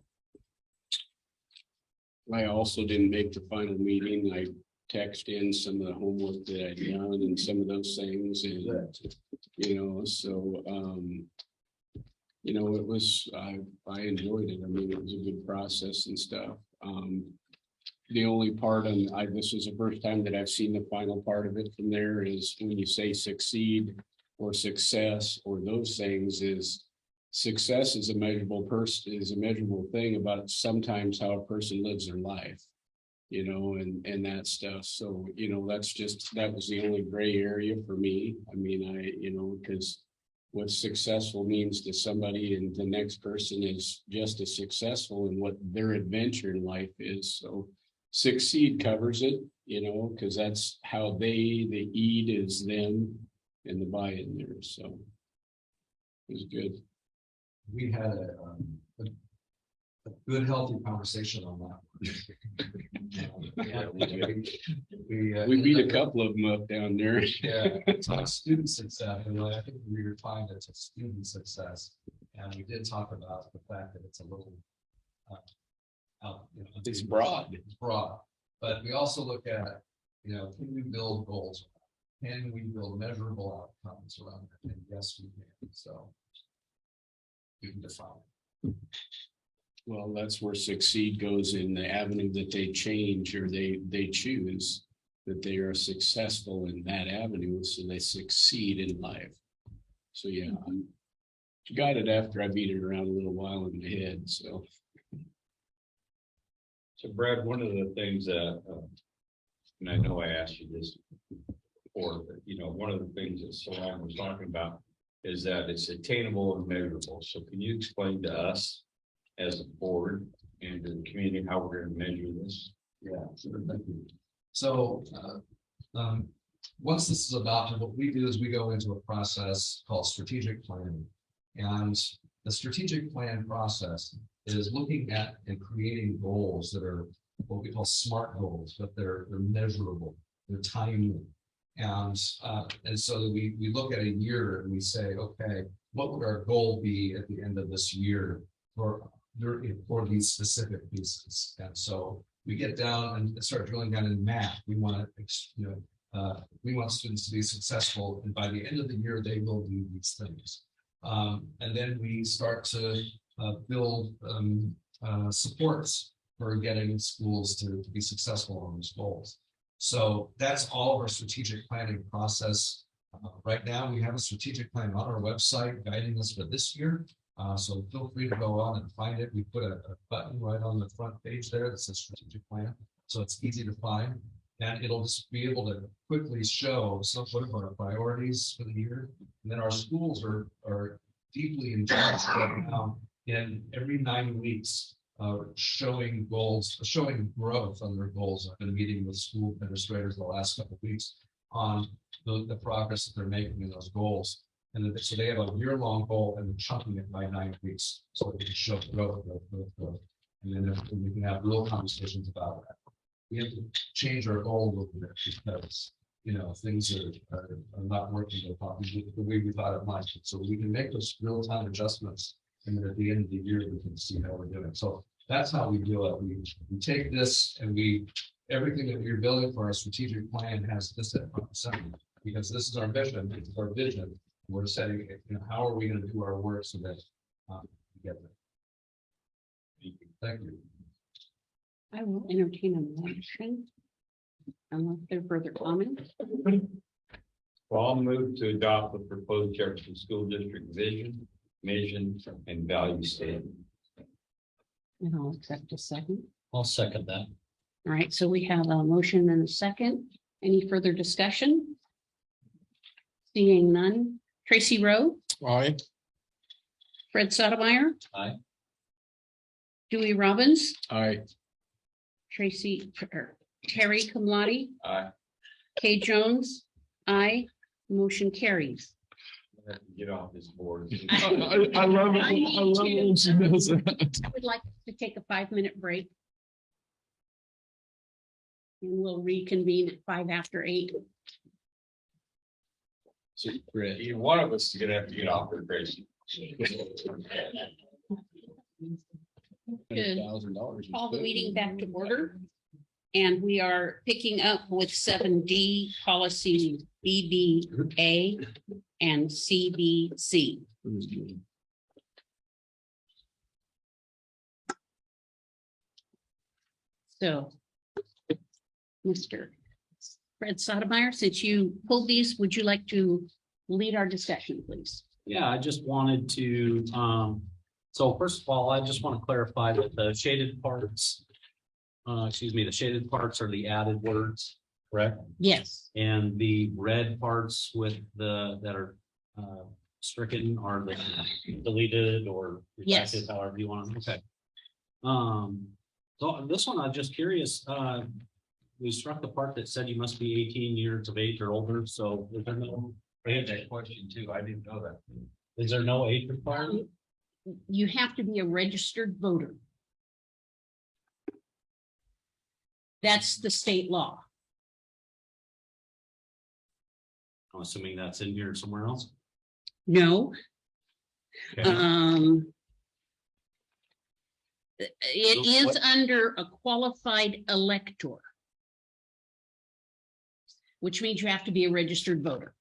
I also didn't make the final meeting. I texted in some of the homework that I'd done and some of those things, and you know, so you know, it was, I enjoyed it. I mean, it was a good process and stuff. The only part this is the first time that I've seen the final part of it from there, is when you say succeed or success or those things, is success is a measurable thing about sometimes how a person lives their life, you know, and that stuff. So, you know, that was the only gray area for me. I mean, you know, because what successful means to somebody and the next person is just as successful in what their adventure in life is. So succeed covers it, you know, because that's how the eat is them and the buy in there. So it was good. we had a good, healthy conversation on that. We beat a couple of them up down there. Yeah, it's on student success, and I think we refined it to student success. And we did talk about the fact that it's a little. It's broad. It's broad, but we also look at, can we build goals? Can we build measurable outcomes around it? And yes, we can. So you can define it. Well, that's where succeed goes in the avenue that they change or they choose, that they are successful in that avenue, so they succeed in life. So yeah, I got it after I beat it around a little while in my head, so. So Brad, one of the things that, and I know I asked you this before, but one of the things that Solon was talking about is that it's attainable and measurable. So can you explain to us as a board and to the community how we're going to measure this? Yeah, sure. Thank you. So once this is adopted, what we do is we go into a process called strategic planning. And the strategic plan process is looking at and creating goals that are what we call SMART goals, but they're measurable, they're timely. And so we look at a year and we say, okay, what would our goal be at the end of this year for these specific pieces? And so we get down and start drilling down in math. We want to, we want students to be successful, and by the end of the year, they will do these things. And then we start to build supports for getting schools to be successful on those goals. So that's all of our strategic planning process. Right now, we have a strategic plan on our website guiding us for this year. So feel free to go on and find it. We put a button right on the front page there that says strategic plan. So it's easy to find. And it'll just be able to quickly show some of our priorities for the year. And then our schools are deeply engaged right now in every 9 weeks, showing goals, showing growth on their goals. I've been meeting with school administrators the last couple of weeks on the progress that they're making in those goals. And then, so they have a year-long goal and they're chunking it by 9 weeks, so they can show growth. And then we can have real conversations about that. We have to change our goal a little bit because things are not working the way we thought it might. So we can make those real-time adjustments, and then at the end of the year we can see how we're doing. So that's how we do it. We take this and everything that we're building for our strategic plan has this at front and center, because this is our mission, it's our vision. We're setting, how are we going to do our work so that we get there. Thank you. I will entertain a motion unless there are further comments. Well, I'll move to adopt the proposed Jefferson School District vision, mission, and value statement. And I'll accept a second. I'll second that. All right, so we have a motion and a second. Any further discussion? Seeing none. Tracy Rowe, Aye. Fred Sotomayor. Aye. Dewey Robbins, Aye. Terry Kamladi, Aye. Kay Jones, aye. Motion carries. I have to get off this board. I love it. I love it when she knows that. I would like to take a 5-minute break. And we'll reconvene at 8:05. So, Brett, One of us is gonna have to get off there, Tracy. $100,000. Call the meeting back to order. And we are picking up with 7D policy BBA and CBC. So, Mr. Fred Sotomayor, since you pulled these, would you like to lead our discussion, please? Yeah, I just wanted to, so first of all, I just want to clarify that the shaded parts, the shaded parts are the added words, correct? Yes. And the red parts with that are stricken are the deleted or Yes. rejected, however you want. Okay. So this one, I'm just curious, we struck the part that said you must be 18 years of age or older, so is there no I had that question too. I didn't know that. Is there no age requirement? you have to be a registered voter. That's the state law. I'm assuming that's in here somewhere else. No. Okay. It is under a qualified elector, which means you have to be a registered voter.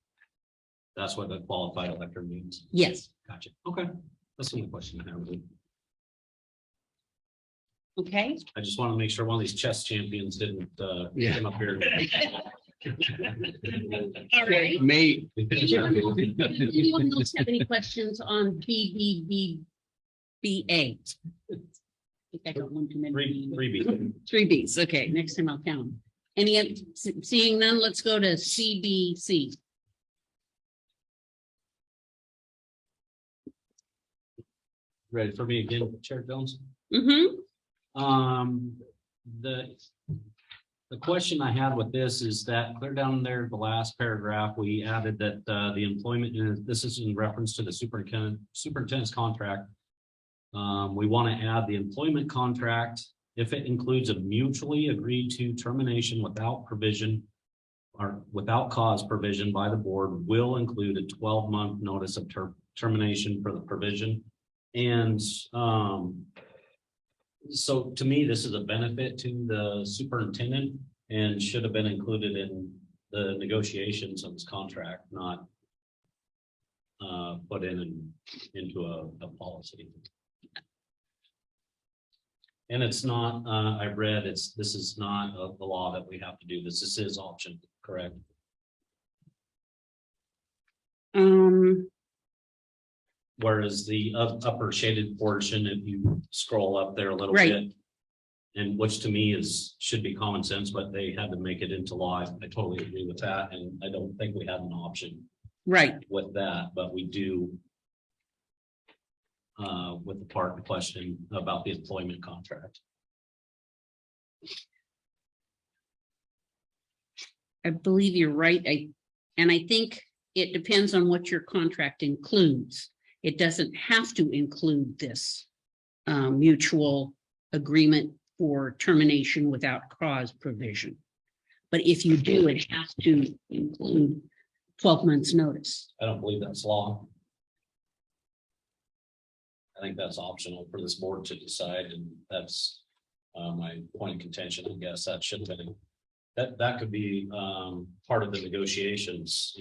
That's what the qualified elector means. Yes. Gotcha. Okay. That's the only question I have. Okay. I just want to make sure one of these chess champions didn't come up here. All right. May. Anyone else have any questions on BBBBA? I think I got one too many. Three Bs. Okay, next time I'll count them. Seeing none, let's go to CBC. Ready for me again, Chair Jones? Mm-hmm. The question I had with this is that clear down there, the last paragraph, we added that the employment, this is in reference to the superintendent's contract. We want to add the employment contract if it includes a mutually agreed to termination without provision or without cause provision by the board will include a 12-month notice of termination for the provision. And so to me, this is a benefit to the superintendent and should have been included in the negotiations of this contract, not put into a policy. And it's not, I read this is not the law that we have to do this. This is option, correct? Whereas the upper shaded portion, if you scroll up there a little bit, and which to me should be common sense, but they had to make it into law. I totally agree with that, and I don't think we had an option with that, but we do with the part in question about the employment contract. I believe you're right. And I think it depends on what your contract includes. It doesn't have to include this mutual agreement for termination without cause provision. But if you do, it has to include 12 months notice. I don't believe that's law. I think that's optional for this board to decide, and that's my point of contention. I guess that should have been that could be part of the negotiations,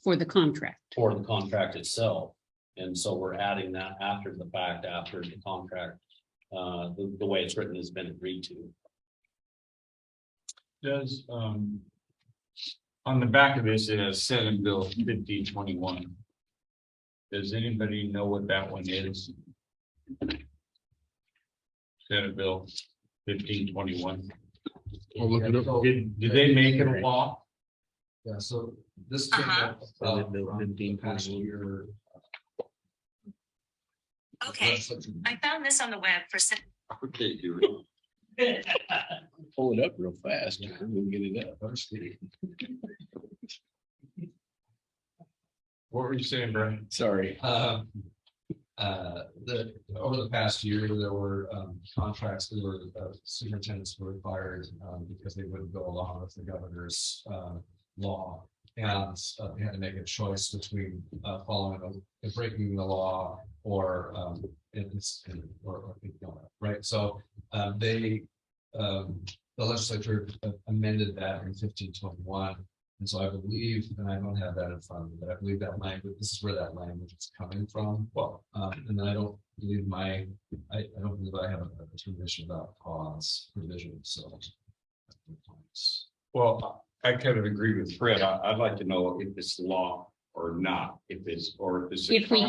For the contract. For the contract itself. And so we're adding that after the fact, after the contract, the way it's written has been agreed to. Does, on the back of this, it has Senate Bill 1521. Does anybody know what that one is? Senate Bill 1521. I'll look it up. Did they make it a law? Yeah, so this came up Senate Bill from the past 1521. year. Okay, I found this on the web for Okay, Pull it up real fast. We'll get it up. what were you saying, Brian? Sorry. Over the past year, there were contracts that were superintendents were required because they wouldn't go along with the governor's law. And they had to make a choice between following breaking the law or right. So the legislature amended that in 1521. And so I believe, and I don't have that in front of me, but I believe that language, this is where that language is coming from. Well, and then I don't believe I don't believe I have a determination about cause provision. So Well, I kind of agree with Fred. I'd like to know if it's law or not, if we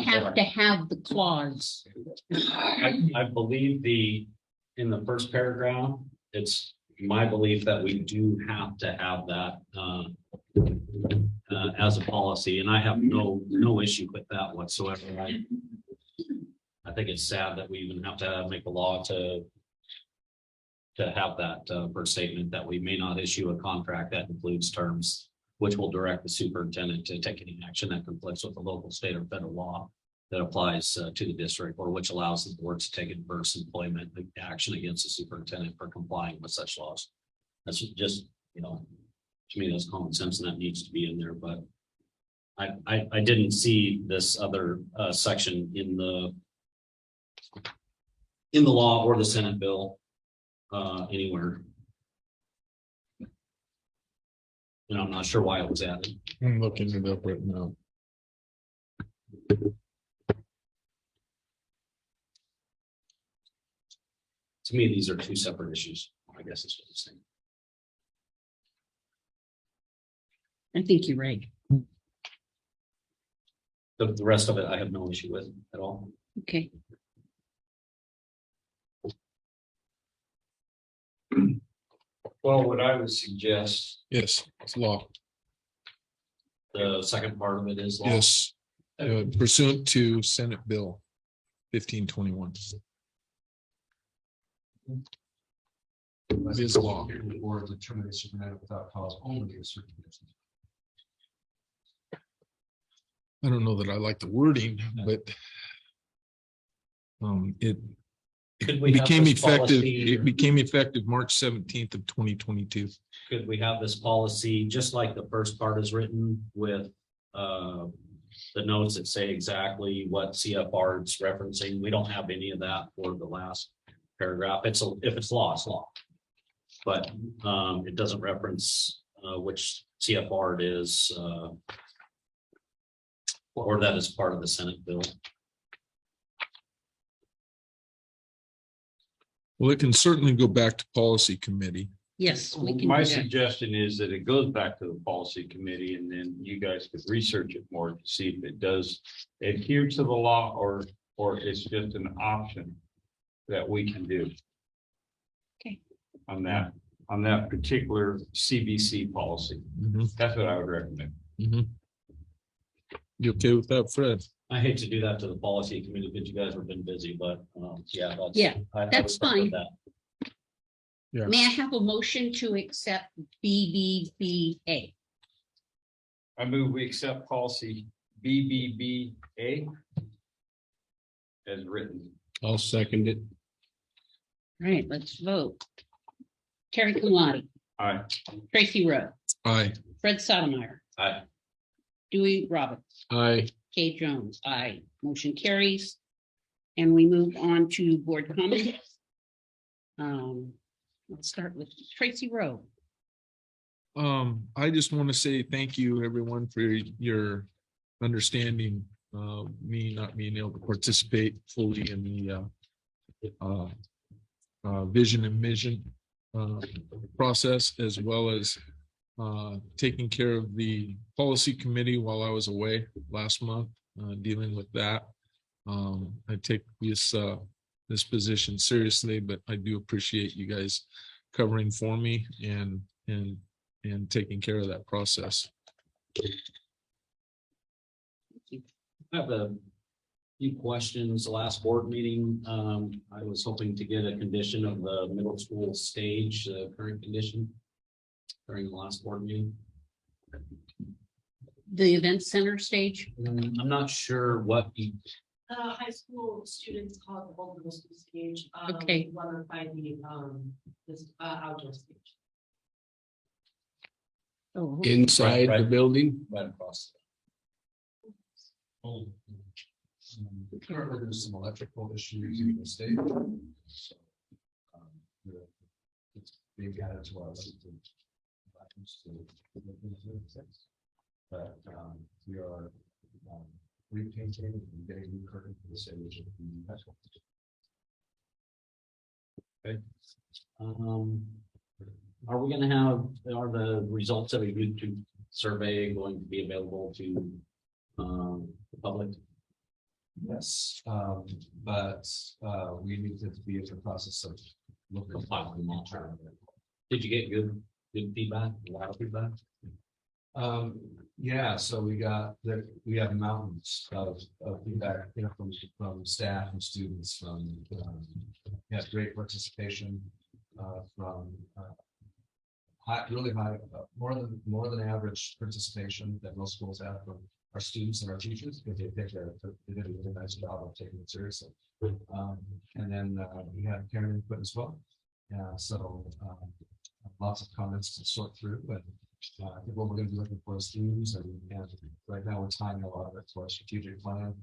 have to have the clause. I believe in the first paragraph, it's my belief that we do have to have that as a policy, and I have no issue with that whatsoever. I think it's sad that we even have to make a law to have that first statement that we may not issue a contract that includes terms which will direct the superintendent to take any action that conflicts with the local, state, or federal law that applies to the district, or which allows the board to take adverse employment action against the superintendent for complying with such laws. That's just, to me, that's common sense, and that needs to be in there, but I didn't see this other section in the law or the Senate bill anywhere. And I'm not sure why it was added. I'm looking it up right now. To me, these are two separate issues, I guess is what I'm saying. I think you're right. The rest of it, I have no issue with at all. Okay. Well, what I would suggest, Yes, it's law. The second part of it is law. Yes. Pursuant to Senate Bill 1521. It is law. Or to terminate the superintendent without cause only in certain conditions. I don't know that I like the wording, but it Could we have became this effective, policy- it became effective March 17th of 2022. Could we have this policy, just like the first part is written with the notes that say exactly what CFR it's referencing? We don't have any of that for the last paragraph. If it's law, it's law. But it doesn't reference which CFR it is or that is part of the Senate bill. Well, it can certainly go back to policy committee. Yes, we can. my do that. suggestion is that it goes back to the policy committee, and then you guys could research it more to see if it does adhere to the law or it's just an option that we can do. Okay. On that particular CBC policy. That's what I would recommend. You okay with that, Fred? I hate to do that to the policy committee, but you guys have been busy, but yeah. Yeah, I that's would prefer fine. that. Yeah. May I have a motion to accept BBBA? I move we accept policy BBBA as written. I'll second it. All right, let's vote. Terry Kumlati, Aye. Tracy Rowe, Aye. Fred Sotomayor. Aye. Dewey Roberts, Aye. Kay Jones, aye. Motion carries. And we move on to board comments. Let's start with Tracy Rowe. I just want to say thank you, everyone, for your understanding, me not being able to participate fully in the vision and mission process, as well as taking care of the policy committee while I was away last month, dealing with that. I take this position seriously, but I do appreciate you guys covering for me and taking care of that process. I have a few questions. The last board meeting, I was hoping to get a condition of the middle school stage, current condition during the last board meeting. The event center stage. I'm not sure what you, High school students call it the whole middle school stage. Okay. Whether by the, this, outdoor stage. Oh, Inside the Right. building. right across. Currently, there's some electrical issues in the state. So, it's being added to our list of items to. But we are repainting and getting new curtain for the stage of the high school. Are we gonna have, are the results of a YouTube survey going to be available to the public? Yes, but we need to be in the process of looking. Compiling them all. Did you get good feedback, a lot of feedback? Yeah, so we have mountains of feedback, from staff and students, great participation, from really high, more than average participation that most schools have from our students and our teachers, because they did a really nice job of taking it seriously. And then we had parent input as well. So lots of comments to sort through, but I think what we're going to be looking for is themes, and right now we're tying a lot of it to our strategic plan.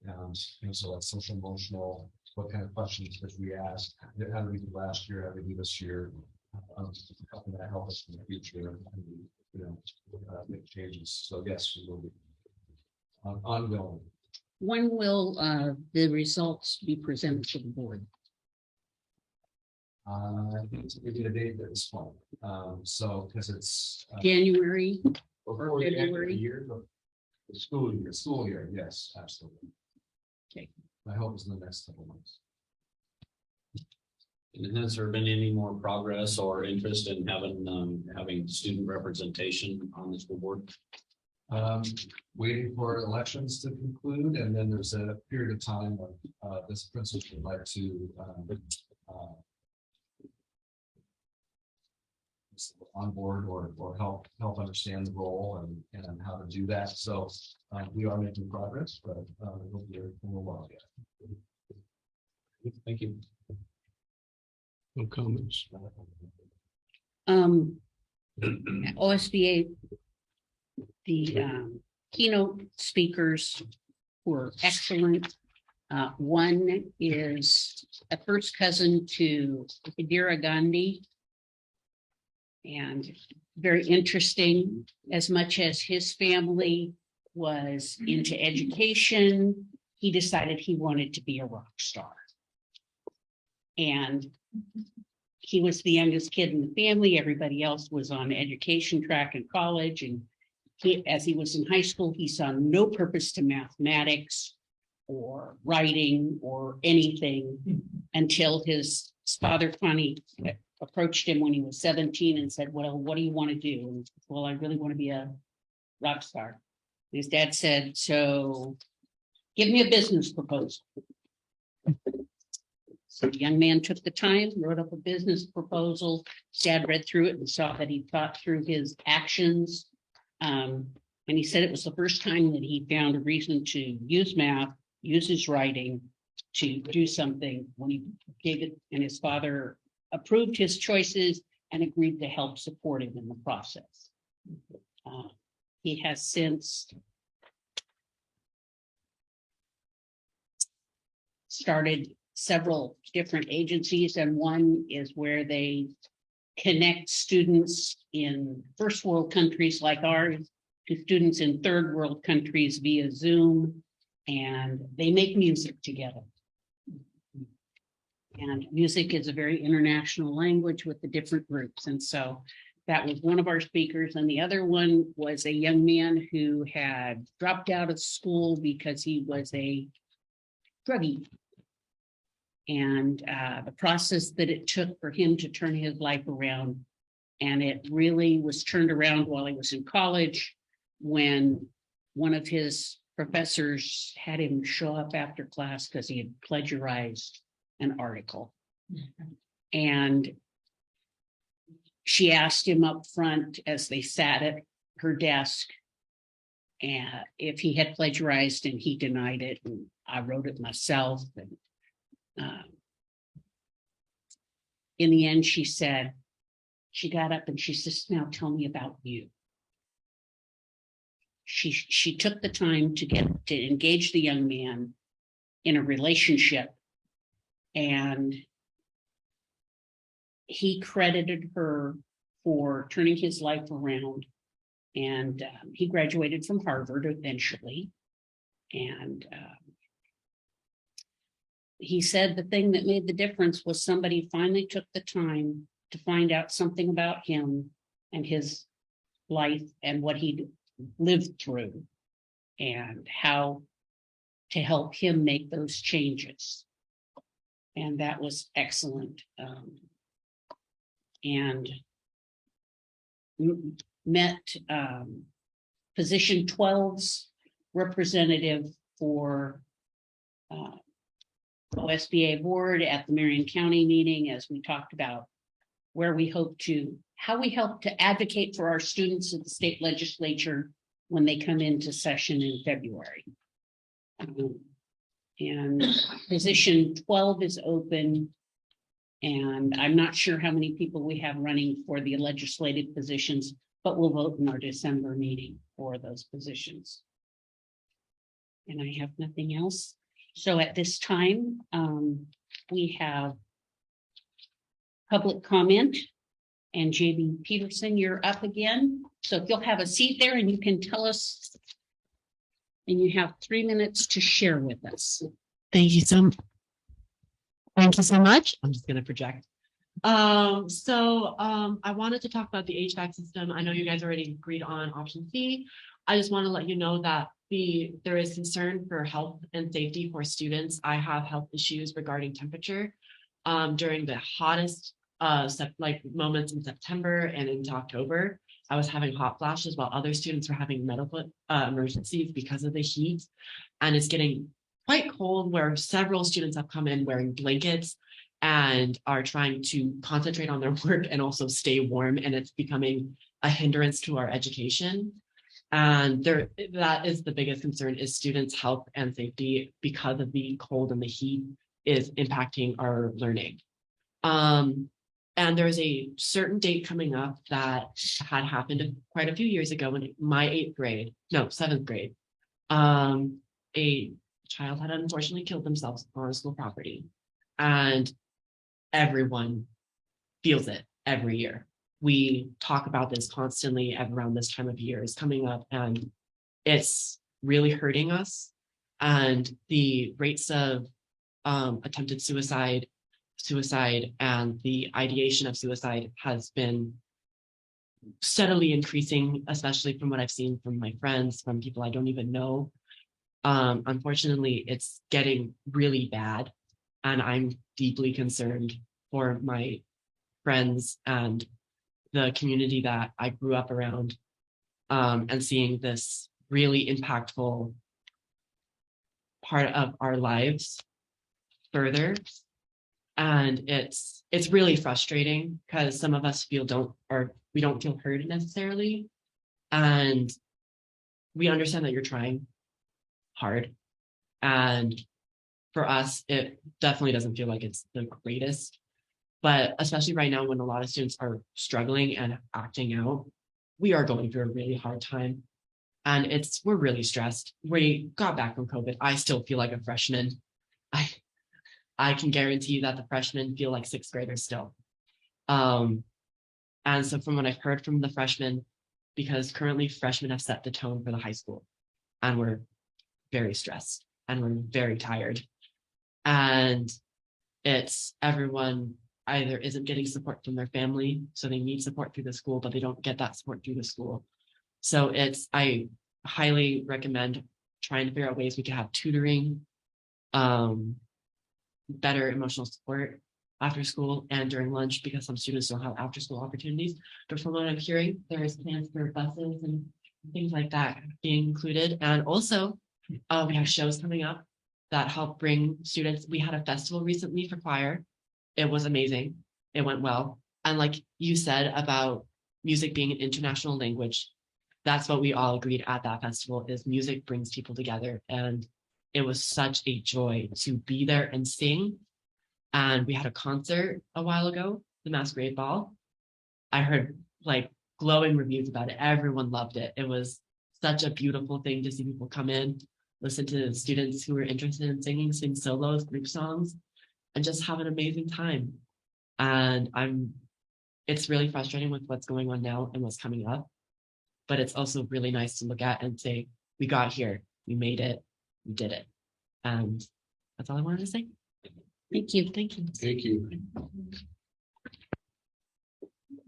And so that's social emotional, what kind of questions did we ask? How did we do last year? How did we do this year? How can that help us in the future? Make changes. So yes, we will be ongoing. When will the results be presented to the board? I think it's maybe a date at this point. So because it's January? before the end of the February? year, the school year, yes, absolutely. Okay. I hope it's in the next couple months. And has there been any more progress or interest in having student representation on the school board? Waiting for elections to conclude, and then there's a period of time of this principal would like to onboard or help understand the role and how to do that. So we are making progress, but it'll be a little while yet. Thank you. No comments. OSBA, the keynote speakers were excellent. One is a first cousin to Indira Gandhi, and very interesting. As much as his family was into education, he decided he wanted to be a rock star. And he was the youngest kid in the family. Everybody else was on education track in college. And as he was in high school, he saw no purpose to mathematics or writing or anything until his father finally approached him when he was 17 and said, well, what do you want to do? And he said, well, I really want to be a rock star. And his dad said, so give me a business proposal. So the young man took the time, wrote up a business proposal. Dad read through it and saw that he thought through his actions. And he said it was the first time that he found a reason to use math, use his writing to do something when he gave it, and his father approved his choices and agreed to help support him in the process. He has since started several different agencies, and one is where they connect students in first world countries like ours to students in third world countries via Zoom, and they make music together. And music is a very international language with the different groups. And so that was one of our speakers. And the other one was a young man who had dropped out of school because he was a druggie. And the process that it took for him to turn his life around, and it really was turned around while he was in college, when one of his professors had him show up after class because he had plagiarized an article. And she asked him up front as they sat at her desk and if he had plagiarized, and he denied it. And I wrote it myself. And in the end, she said, she got up and she says, now tell me about you. She took the time to engage the young man in a relationship, and he credited her for turning his life around. And he graduated from Harvard eventually. And he said the thing that made the difference was somebody finally took the time to find out something about him and his life and what he'd lived through and how to help him make those changes. And that was excellent. And met position 12's representative for OSBA board at the Marion County meeting, as we talked about how we hope to advocate for our students at the state legislature when they come into session in February. And position 12 is open. And I'm not sure how many people we have running for the legislative positions, but we'll vote in our December meeting for those positions. And I have nothing else. So at this time, we have public comment. And JB Peterson, you're up again. So if you'll have a seat there and you can tell us. And you have 3 minutes to share with us. Thank you so much. I'm just gonna project. I wanted to talk about the HVAC system. I know you guys already agreed on option C. I just want to let you know that there is concern for health and safety for students. I have health issues regarding temperature during the hottest moments in September and into October. I was having hot flashes while other students were having medical emergencies because of the heat. And it's getting quite cold where several students have come in wearing blankets and are trying to concentrate on their work and also stay warm. And it's becoming a hindrance to our education. And that is the biggest concern, is students' health and safety because of the cold and the heat is impacting our learning. And there's a certain date coming up that had happened quite a few years ago in my 7th grade. A child had unfortunately killed themselves on a school property, and everyone feels it every year. We talk about this constantly around this time of year is coming up, and it's really hurting us. And the rates of attempted suicide, and the ideation of suicide has been steadily increasing, especially from what I've seen from my friends, from people I don't even know. Unfortunately, it's getting really bad, and I'm deeply concerned for my friends and the community that I grew up around, and seeing this really impactful part of our lives further. And it's really frustrating because some of us we don't feel heard necessarily. And we understand that you're trying hard. And for us, it definitely doesn't feel like it's the greatest. But especially right now when a lot of students are struggling and acting out, we are going through a really hard time. And we're really stressed. We got back from COVID. I still feel like a freshman. I can guarantee you that the freshmen feel like 6th graders still. And so from what I've heard from the freshmen, because currently freshmen have set the tone for the high school, and we're very stressed and we're very tired. And it's everyone either isn't getting support from their family, so they need support through the school, but they don't get that support through the school. So I highly recommend trying to figure out ways we can have tutoring, better emotional support after school and during lunch, because some students don't have after school opportunities. But from what I'm hearing, there is plans for buses and things like that being included. And also we have shows coming up that help bring students. We had a festival recently for choir. It was amazing. It went well. And like you said about music being an international language, that's what we all agreed at that festival, is music brings people together. And it was such a joy to be there and sing. And we had a concert a while ago, the Masquerade Ball. I heard glowing reviews about it. Everyone loved it. It was such a beautiful thing to see people come in, listen to students who were interested in singing, sing solos, group songs, and just have an amazing time. And it's really frustrating with what's going on now and what's coming up. But it's also really nice to look at and say, we got here, we made it, we did it. And that's all I wanted to say. Thank you. Thank you.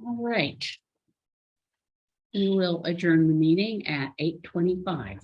All right. We will adjourn the meeting at 8:25.